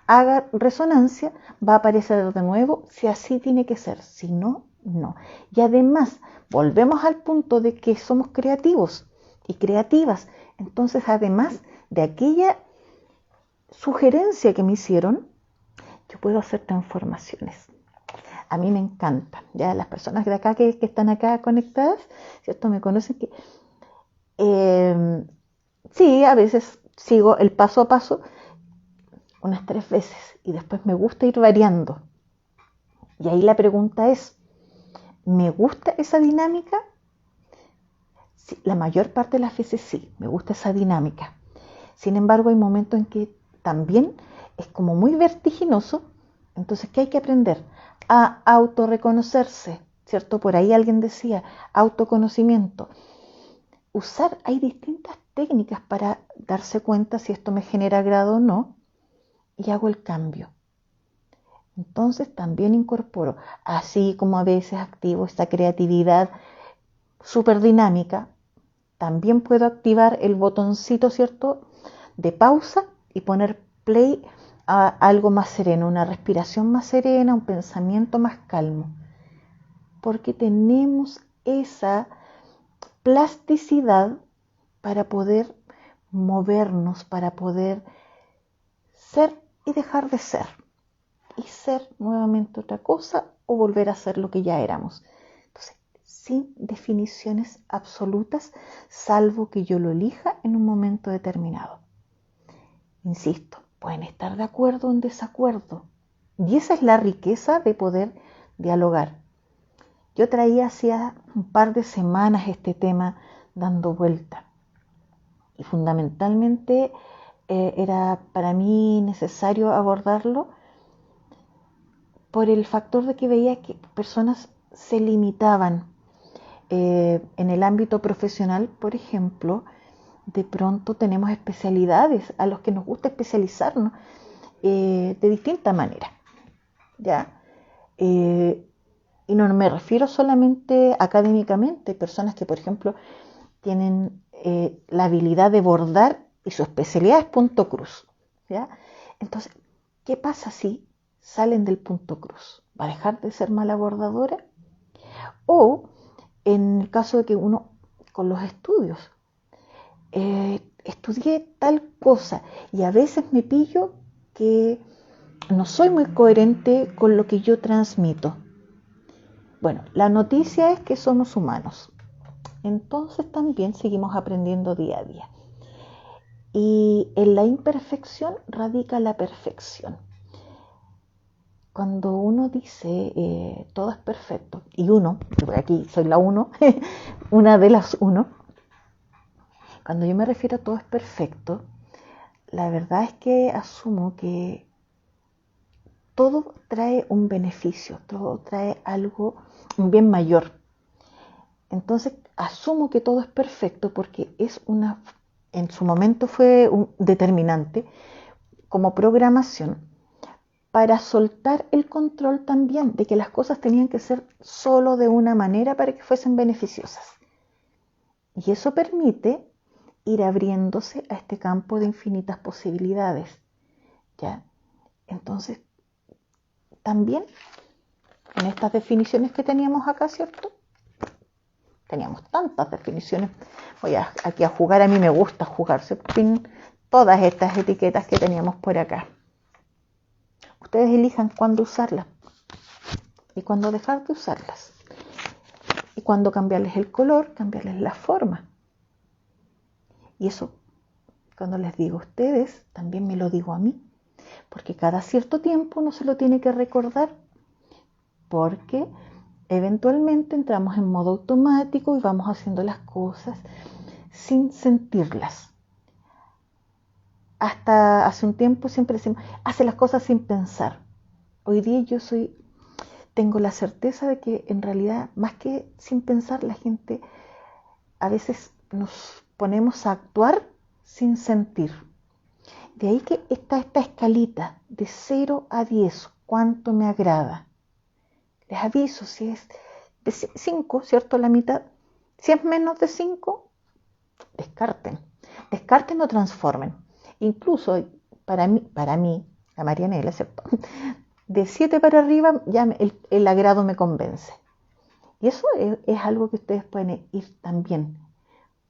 haga resonancia, va a aparecer de nuevo, si así tiene que ser, si no, no. Y además, volvemos al punto de que somos creativos y creativas. Entonces, además de aquella sugerencia que me hicieron, yo puedo hacer transformaciones. A mí me encanta. Ya las personas de acá que están acá conectadas, ¿cierto? Me conocen que sí, a veces sigo el paso a paso unas 3 veces y después me gusta ir variando. Y ahí la pregunta es, ¿me gusta esa dinámica? Sí, la mayor parte de las veces sí, me gusta esa dinámica. Sin embargo, hay momentos en que también es como muy vertiginoso. Entonces, ¿qué hay que aprender? A autorreconocerse, ¿cierto? Por ahí alguien decía, autoconocimiento. Hay distintas técnicas para darse cuenta si esto me genera agrado o no, y hago el cambio. Entonces también incorporo, así como a veces activo esta creatividad súper dinámica, también puedo activar el botoncito, ¿cierto?, de pausa y poner play a algo más sereno, una respiración más serena, un pensamiento más calmo. Porque tenemos esa plasticidad para poder movernos, para poder ser y dejar de ser. Y ser nuevamente otra cosa o volver a ser lo que ya éramos. Entonces, sin definiciones absolutas, salvo que yo lo elija en un momento determinado. Insisto, pueden estar de acuerdo o en desacuerdo. Y esa es la riqueza de poder dialogar. Yo traía hacía un par de semanas este tema dando vuelta. Y fundamentalmente era para mí necesario abordarlo por el factor de que veía que personas se limitaban en el ámbito profesional, por ejemplo. De pronto tenemos especialidades a los que nos gusta especializarnos de distinta manera, ¿ya? Y no me refiero solamente académicamente, personas que, por ejemplo, tienen la habilidad de bordar y su especialidad es punto cruz, ¿ya? Entonces, ¿qué pasa si salen del punto cruz? ¿Va a dejar de ser mala bordadora? O en el caso de que uno con los estudios estudié tal cosa y a veces me pillo que no soy muy coherente con lo que yo transmito. Bueno, la noticia es que somos humanos, entonces también seguimos aprendiendo día a día. Y en la imperfección radica la perfección. Cuando uno dice todo es perfecto, y uno, aquí soy la uno, una de las uno, cuando yo me refiero a todo es perfecto, la verdad es que asumo que todo trae un beneficio, todo trae algo, un bien mayor. Entonces asumo que todo es perfecto porque en su momento fue un determinante como programación para soltar el control también de que las cosas tenían que ser solo de una manera para que fuesen beneficiosas. Y eso permite ir abriéndose a este campo de infinitas posibilidades, ¿ya? Entonces, también en estas definiciones que teníamos acá, ¿cierto? Teníamos tantas definiciones. Voy aquí a jugar, a mí me gusta jugarse todas estas etiquetas que teníamos por acá. Ustedes elijan cuándo usarlas y cuándo dejar de usarlas. Y cuándo cambiarles el color, cambiarles la forma. Y eso, cuando les digo a ustedes, también me lo digo a mí. Porque cada cierto tiempo uno se lo tiene que recordar. Porque eventualmente entramos en modo automático y vamos haciendo las cosas sin sentirlas. Hasta hace un tiempo siempre decimos, hace las cosas sin pensar. Hoy día tengo la certeza de que en realidad, más que sin pensar, la gente a veces nos ponemos a actuar sin sentir. De ahí que está esta escalita de 0 a 10, ¿cuánto me agrada? Les aviso, si es de 5, ¿cierto? La mitad. Si es menos de 5, descarten. Descarten o transformen. Incluso para mí, la Marianela, ¿cierto? De 7 para arriba ya el agrado me convence. Y eso es algo que ustedes pueden ir también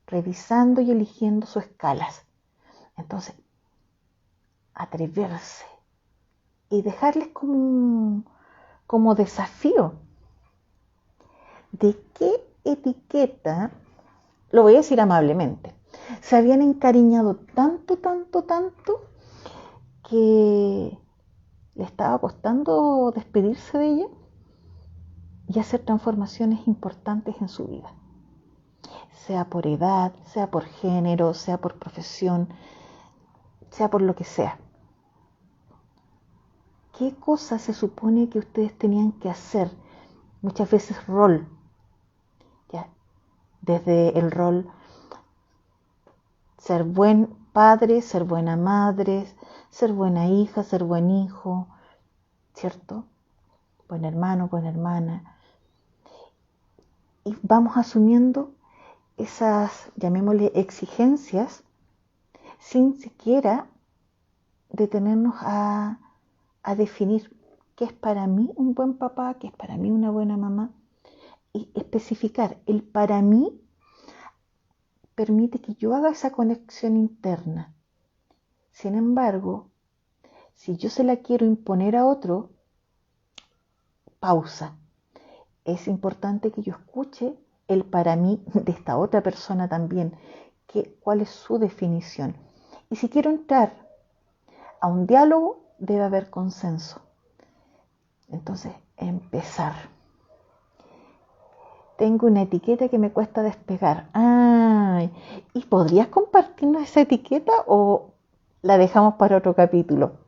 revisando y eligiendo sus escalas. Entonces, atreverse y dejarles como desafío de qué etiqueta, lo voy a decir amablemente, se habían encariñado tanto, tanto, tanto que le estaba costando despedirse de ella y hacer transformaciones importantes en su vida, sea por edad, sea por género, sea por profesión, sea por lo que sea. ¿Qué cosas se supone que ustedes tenían que hacer? Muchas veces rol, ¿ya? Desde el rol ser buen padre, ser buena madre, ser buena hija, ser buen hijo, ¿cierto? Buen hermano, buena hermana. Y vamos asumiendo esas, llamémosle, exigencias sin siquiera detenernos a definir qué es para mí un buen papá, qué es para mí una buena mamá, y especificar. El para mí permite que yo haga esa conexión interna. Sin embargo, si yo se la quiero imponer a otro, pausa. Es importante que yo escuche el para mí de esta otra persona también, cuál es su definición. Y si quiero entrar a un diálogo, debe haber consenso. Entonces, empezar. Tengo una etiqueta que me cuesta despegar. Ay, ¿y podrías compartirnos esa etiqueta o la dejamos para otro capítulo?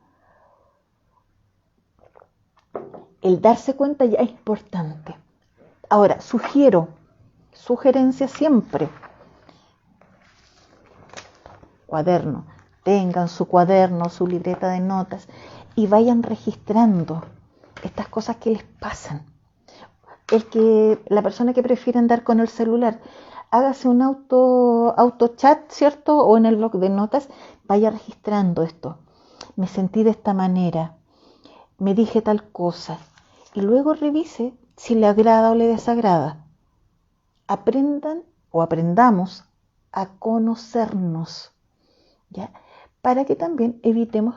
El darse cuenta ya es importante. Ahora, sugerencia siempre. Cuaderno. Tengan su cuaderno, su libreta de notas y vayan registrando estas cosas que les pasan. La persona que prefiere andar con el celular, hágase un auto chat, ¿cierto? O en el bloc de notas, vaya registrando esto. Me sentí de esta manera, me dije tal cosa, y luego revise si le agrada o le desagrada. Aprendan o aprendamos a conocernos, ¿ya? Para que también evitemos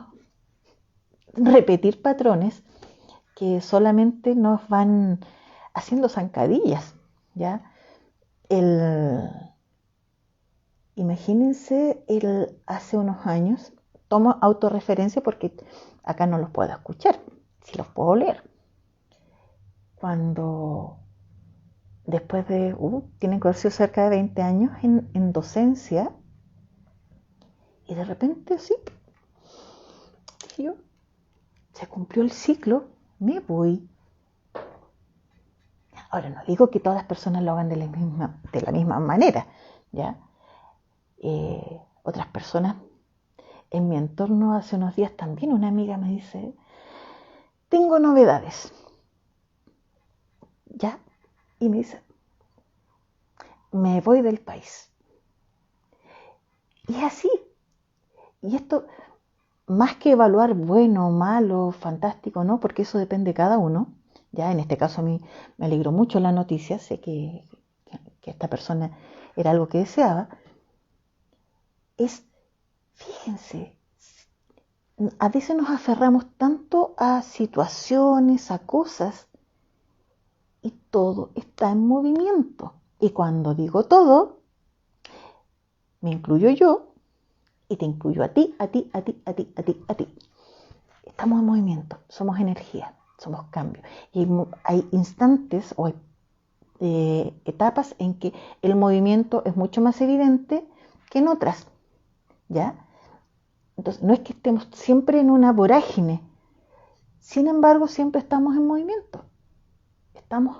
repetir patrones que solamente nos van haciendo zancadillas, ¿ya? Imagínense hace unos años, tomo autorreferencia porque acá no los puedo escuchar, sí los puedo leer. Cuando después de, tienen que haber sido cerca de 20 años en docencia, y de repente sí, yo, se cumplió el ciclo, me voy. Ahora, no digo que todas las personas lo hagan de la misma manera, ¿ya? Otras personas en mi entorno, hace unos días también una amiga me dice, tengo novedades, ¿ya? Y me dice, me voy del país. Y es así. Y esto, más que evaluar bueno, malo, fantástico, ¿no? Porque eso depende de cada uno. Ya en este caso a mí me alegró mucho la noticia, sé que esta persona era algo que deseaba. Fíjense, a veces nos aferramos tanto a situaciones, a cosas, y todo está en movimiento. Y cuando digo todo, me incluyo yo y te incluyo a ti, a ti, a ti, a ti, a ti, a ti. Estamos en movimiento, somos energía, somos cambio. Y hay instantes o hay etapas en que el movimiento es mucho más evidente que en otras, ¿ya? Entonces, no es que estemos siempre en una vorágine, sin embargo, siempre estamos en movimiento, estamos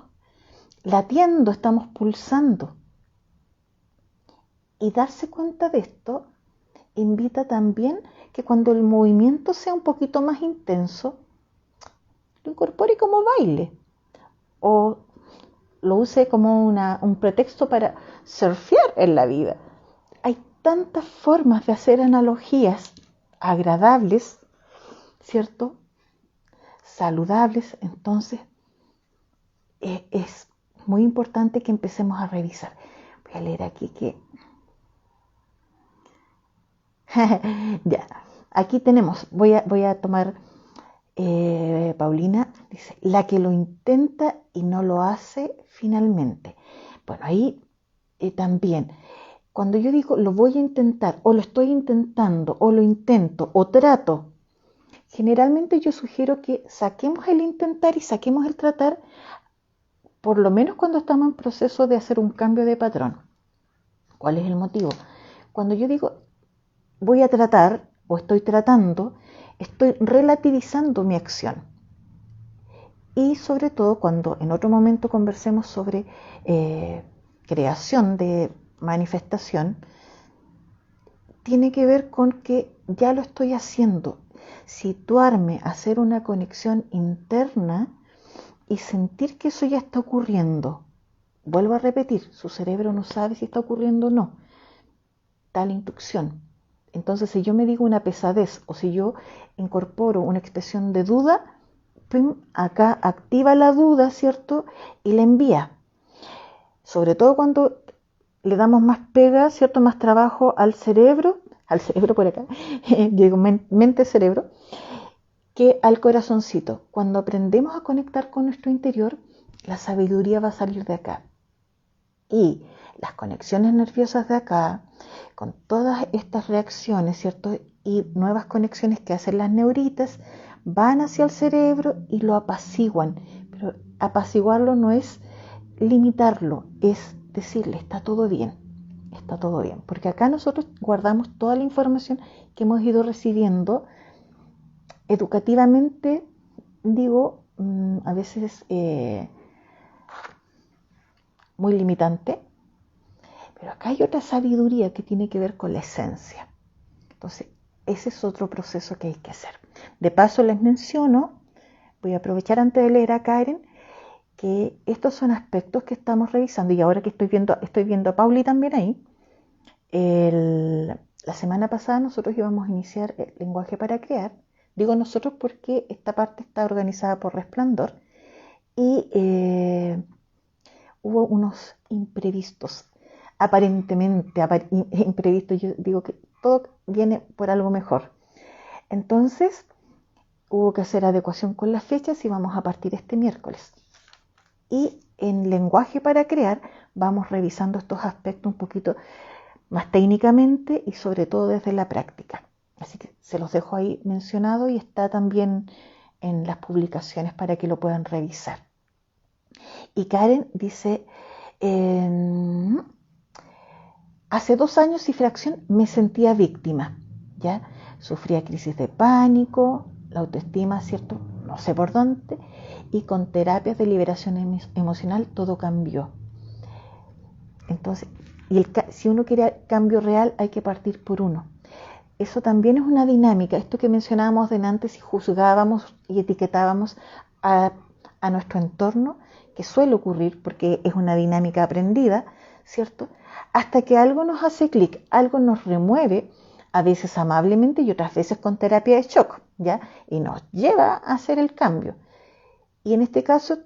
latiendo, estamos pulsando. Y darse cuenta de esto invita también que cuando el movimiento sea un poquito más intenso, lo incorpore como baile o lo use como un pretexto para surfear en la vida. Hay tantas formas de hacer analogías agradables, ¿cierto? Saludables, entonces es muy importante que empecemos a revisar. Voy a leer aquí que ya, aquí tenemos, voy a tomar Paulina dice, la que lo intenta y no lo hace finalmente. Bueno, ahí también, cuando yo digo lo voy a intentar, o lo estoy intentando, o lo intento, o trato, generalmente yo sugiero que saquemos el intentar y saquemos el tratar, por lo menos cuando estamos en proceso de hacer un cambio de patrón. ¿Cuál es el motivo? Cuando yo digo voy a tratar o estoy tratando, estoy relativizando mi acción. Y sobre todo cuando en otro momento conversemos sobre creación de manifestación, tiene que ver con que ya lo estoy haciendo. Situarme, hacer una conexión interna y sentir que eso ya está ocurriendo. Vuelvo a repetir, su cerebro no sabe si está ocurriendo o no. Tal inducción. Entonces, si yo me digo una pesadez o si yo incorporo una expresión de duda, acá activa la duda, ¿cierto? Y la envía. Sobre todo cuando le damos más pega, ¿cierto? Más trabajo al cerebro por acá, digo mente-cerebro, que al corazoncito. Cuando aprendemos a conectar con nuestro interior, la sabiduría va a salir de acá. Y las conexiones nerviosas de acá, con todas estas reacciones, ¿cierto? Y nuevas conexiones que hacen las neuritas, van hacia el cerebro y lo apaciguan. Pero apaciguarlo no es limitarlo, es decirle, está todo bien, porque acá nosotros guardamos toda la información que hemos ido recibiendo educativamente, digo, a veces muy limitante, pero acá hay otra sabiduría que tiene que ver con la esencia. Entonces, ese es otro proceso que hay que hacer. De paso les menciono, voy a aprovechar antes de leer a Karen, que estos son aspectos que estamos revisando y ahora que estoy viendo a Pauli también ahí. La semana pasada nosotros íbamos a iniciar el lenguaje para crear. Digo nosotros porque esta parte está organizada por Resplandor y hubo unos imprevistos, aparentemente imprevistos. Yo digo que todo viene por algo mejor. Entonces hubo que hacer adecuación con las fechas y vamos a partir este miércoles. Y en lenguaje para crear vamos revisando estos aspectos un poquito más técnicamente y sobre todo desde la práctica. Así que se los dejo ahí mencionado y está también en las publicaciones para que lo puedan revisar. Y Karen dice, hace 2 años y fracción me sentía víctima, ¿ya? Sufría crisis de pánico, la autoestima, ¿cierto? No sé por dónde, y con terapias de liberación emocional todo cambió. Entonces, si uno quiere cambio real, hay que partir por uno. Eso también es una dinámica, esto que mencionábamos delante, si juzgábamos y etiquetábamos a nuestro entorno, que suele ocurrir porque es una dinámica aprendida, ¿cierto? Hasta que algo nos hace clic, algo nos remueve, a veces amablemente y otras veces con terapia de shock, ¿ya? Y nos lleva a hacer el cambio. Y en este caso,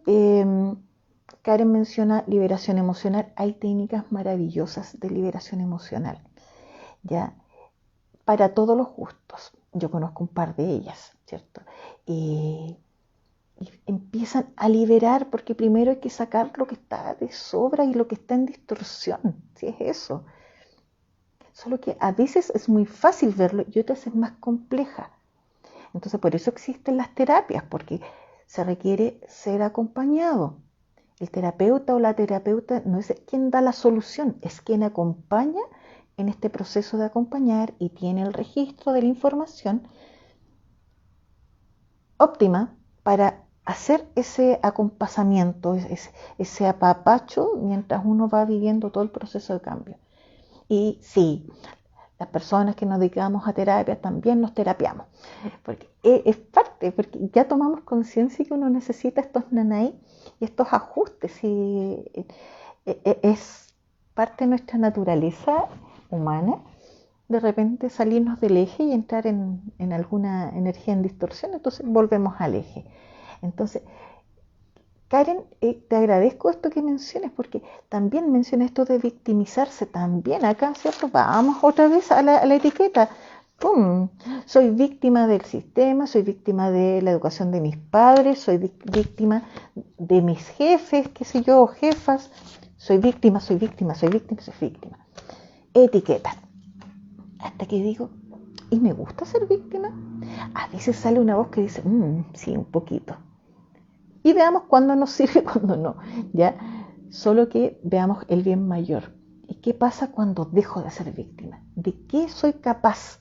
Karen menciona liberación emocional. Hay técnicas maravillosas de liberación emocional, ¿ya? Para todos los gustos. Yo conozco un par de ellas, ¿cierto? Y empiezan a liberar, porque primero hay que sacar lo que está de sobra y lo que está en distorsión, si es eso. Solo que a veces es muy fácil verlo y otras es más compleja. Entonces por eso existen las terapias, porque se requiere ser acompañado. El terapeuta o la terapeuta no es quien da la solución, es quien acompaña en este proceso de acompañar y tiene el registro de la información óptima para hacer ese acompasamiento, ese apapacho mientras uno va viviendo todo el proceso de cambio. Y sí, las personas que nos dedicamos a terapia también nos terapiamos, porque es parte, porque ya tomamos conciencia que uno necesita estos nanay y estos ajustes, y es parte de nuestra naturaleza humana de repente salirnos del eje y entrar en alguna energía en distorsión, entonces volvemos al eje. Entonces, Karen, te agradezco esto que menciones, porque también menciona esto de victimizarse, también acá, ¿cierto? Vamos otra vez a la etiqueta. ¡Pum! Soy víctima del sistema, soy víctima de la educación de mis padres, soy víctima de mis jefes, qué sé yo, jefas. Soy víctima, soy víctima, soy víctima, soy víctima. Etiquetas. Hasta que digo, ¿y me gusta ser víctima? A veces sale una voz que dice, sí, un poquito. Y veamos cuándo nos sirve y cuándo no, ¿ya? Solo que veamos el bien mayor. ¿Y qué pasa cuando dejo de ser víctima? ¿De qué soy capaz?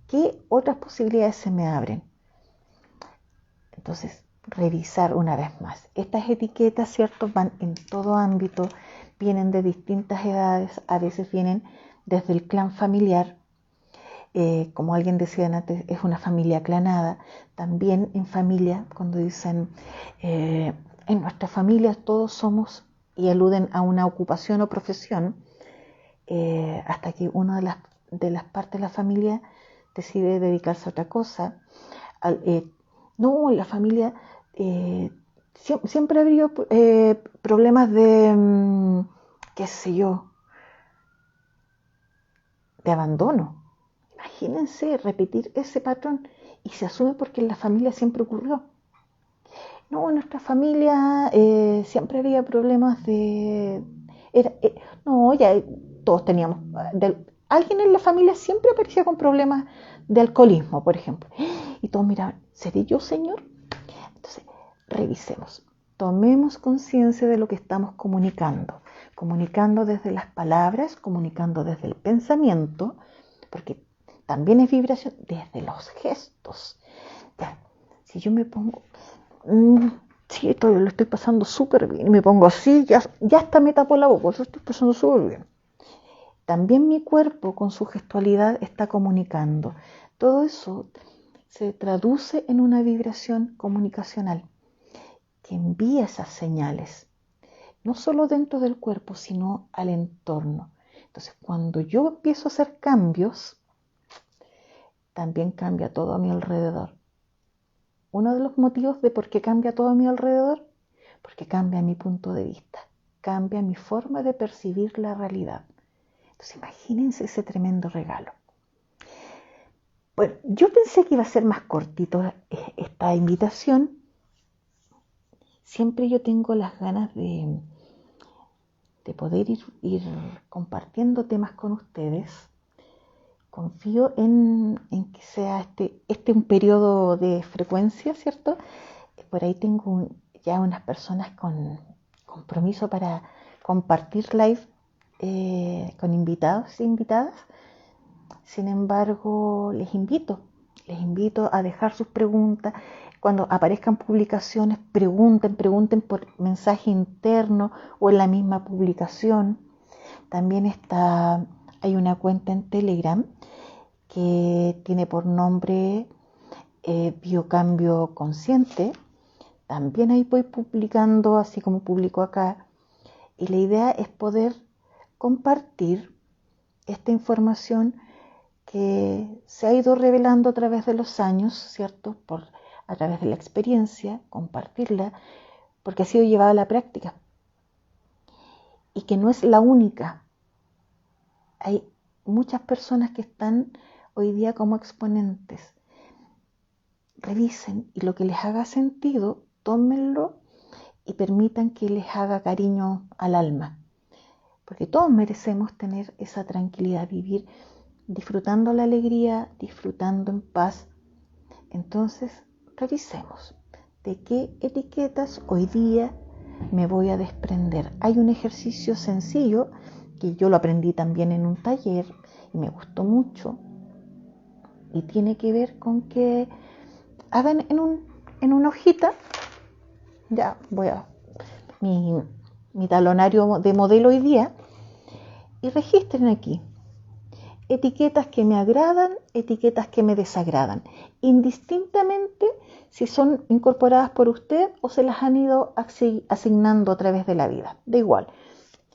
¿Qué otras posibilidades se me abren? Entonces, revisar una vez más. Estas etiquetas, ¿cierto? Van en todo ámbito, vienen de distintas edades, a veces vienen desde el clan familiar. Como alguien decía antes, es una familia clanada. También en familia, cuando dicen, en nuestra familia todos somos, y aluden a una ocupación o profesión, hasta que una de las partes de la familia decide dedicarse a otra cosa. No, en la familia siempre ha habido problemas de, qué sé yo, de abandono. Imagínense repetir ese patrón y se asume porque en la familia siempre ocurrió. No, en nuestra familia siempre había problemas de... no, ya todos teníamos... alguien en la familia siempre aparecía con problemas de alcoholismo, por ejemplo. Y todos miraban, ¿seré yo, señor? Entonces, revisemos. Tomemos conciencia de lo que estamos comunicando. Comunicando desde las palabras, comunicando desde el pensamiento, porque también es vibración, desde los gestos. Ya, si yo me pongo... sí, lo estoy pasando súper bien. Y me pongo así, ya hasta me tapo la boca, lo estoy pasando súper bien. También mi cuerpo con su gestualidad está comunicando. Todo eso se traduce en una vibración comunicacional que envía esas señales, no solo dentro del cuerpo, sino al entorno. Entonces, cuando yo empiezo a hacer cambios, también cambia todo a mi alrededor. Uno de los motivos de por qué cambia todo a mi alrededor, porque cambia mi punto de vista, cambia mi forma de percibir la realidad. Entonces imagínense ese tremendo regalo. Bueno, yo pensé que iba a ser más cortito esta invitación. Siempre yo tengo las ganas de poder ir compartiendo temas con ustedes. Confío en que sea este un periodo de frecuencia, ¿cierto? Por ahí tengo ya unas personas con compromiso para compartir live con invitados e invitadas. Sin embargo, les invito a dejar sus preguntas. Cuando aparezcan publicaciones, pregunten por mensaje interno o en la misma publicación. También hay una cuenta en Telegram que tiene por nombre Biocambio Consciente. También ahí voy publicando, así como publico acá. Y la idea es poder compartir esta información que se ha ido revelando a través de los años, ¿cierto? A través de la experiencia, compartirla, porque ha sido llevada a la práctica. Y que no es la única. Hay muchas personas que están hoy día como exponentes. Revisen y lo que les haga sentido, tómenlo y permitan que les haga cariño al alma. Porque todos merecemos tener esa tranquilidad, vivir disfrutando la alegría, disfrutando en paz. Entonces, revisemos de qué etiquetas hoy día me voy a desprender. Hay un ejercicio sencillo que yo lo aprendí también en un taller y me gustó mucho y tiene que ver con que hagan en una hojita, ya voy a mi talonario de modelo hoy día, y registren aquí etiquetas que me agradan, etiquetas que me desagradan, indistintamente si son incorporadas por usted o se las han ido asignando a través de la vida. Da igual,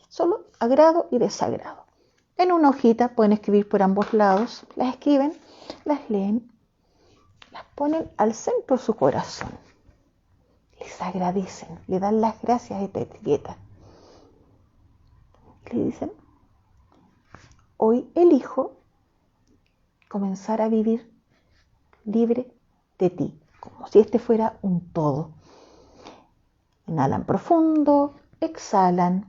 solo agrado y desagrado. En una hojita pueden escribir por ambos lados, las escriben, las leen, las ponen al centro de su corazón. Les agradecen, le dan las gracias a esta etiqueta. Le dicen, hoy elijo comenzar a vivir libre de ti, como si este fuera un todo. Inhalan profundo, exhalan.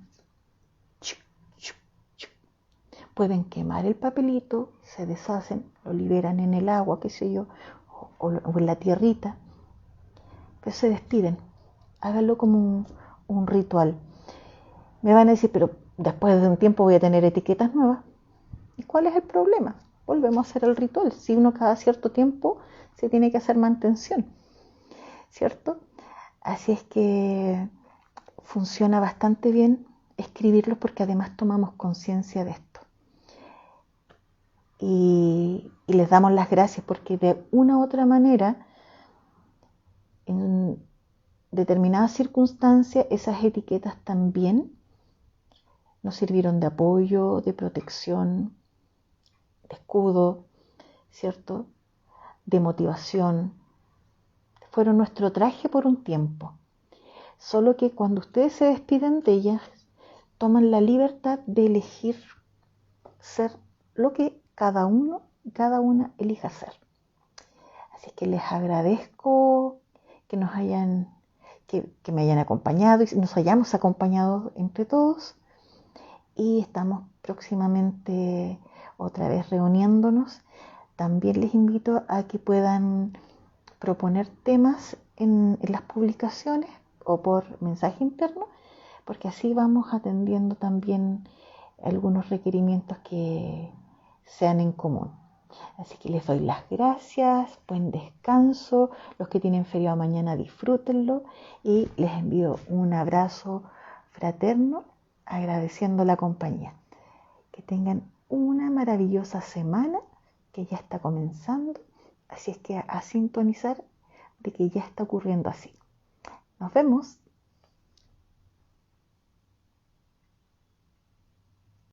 Pueden quemar el papelito, se deshacen, lo liberan en el agua, qué sé yo, o en la tierrita, pero se despiden. Háganlo como un ritual. Me van a decir, pero después de un tiempo voy a tener etiquetas nuevas. ¿Y cuál es el problema? Volvemos a hacer el ritual. Si uno cada cierto tiempo se tiene que hacer mantención, ¿cierto? Así es que funciona bastante bien escribirlos porque además tomamos conciencia de esto. Y les damos las gracias porque de una u otra manera, en determinadas circunstancias, esas etiquetas también nos sirvieron de apoyo, de protección, de escudo, ¿cierto? De motivación. Fueron nuestro traje por un tiempo. Solo que cuando ustedes se despiden de ellas, toman la libertad de elegir ser lo que cada uno y cada una elija ser. Así que les agradezco que nos hayan, que me hayan acompañado y nos hayamos acompañado entre todos. Y estamos próximamente otra vez reuniéndonos. También les invito a que puedan proponer temas en las publicaciones o por mensaje interno, porque así vamos atendiendo también algunos requerimientos que sean en común. Así que les doy las gracias, buen descanso, los que tienen feriado mañana disfrútenlo y les envío un abrazo fraterno agradeciendo la compañía. Que tengan una maravillosa semana que ya está comenzando, así es que a sintonizar de que ya está ocurriendo así. Nos vemos.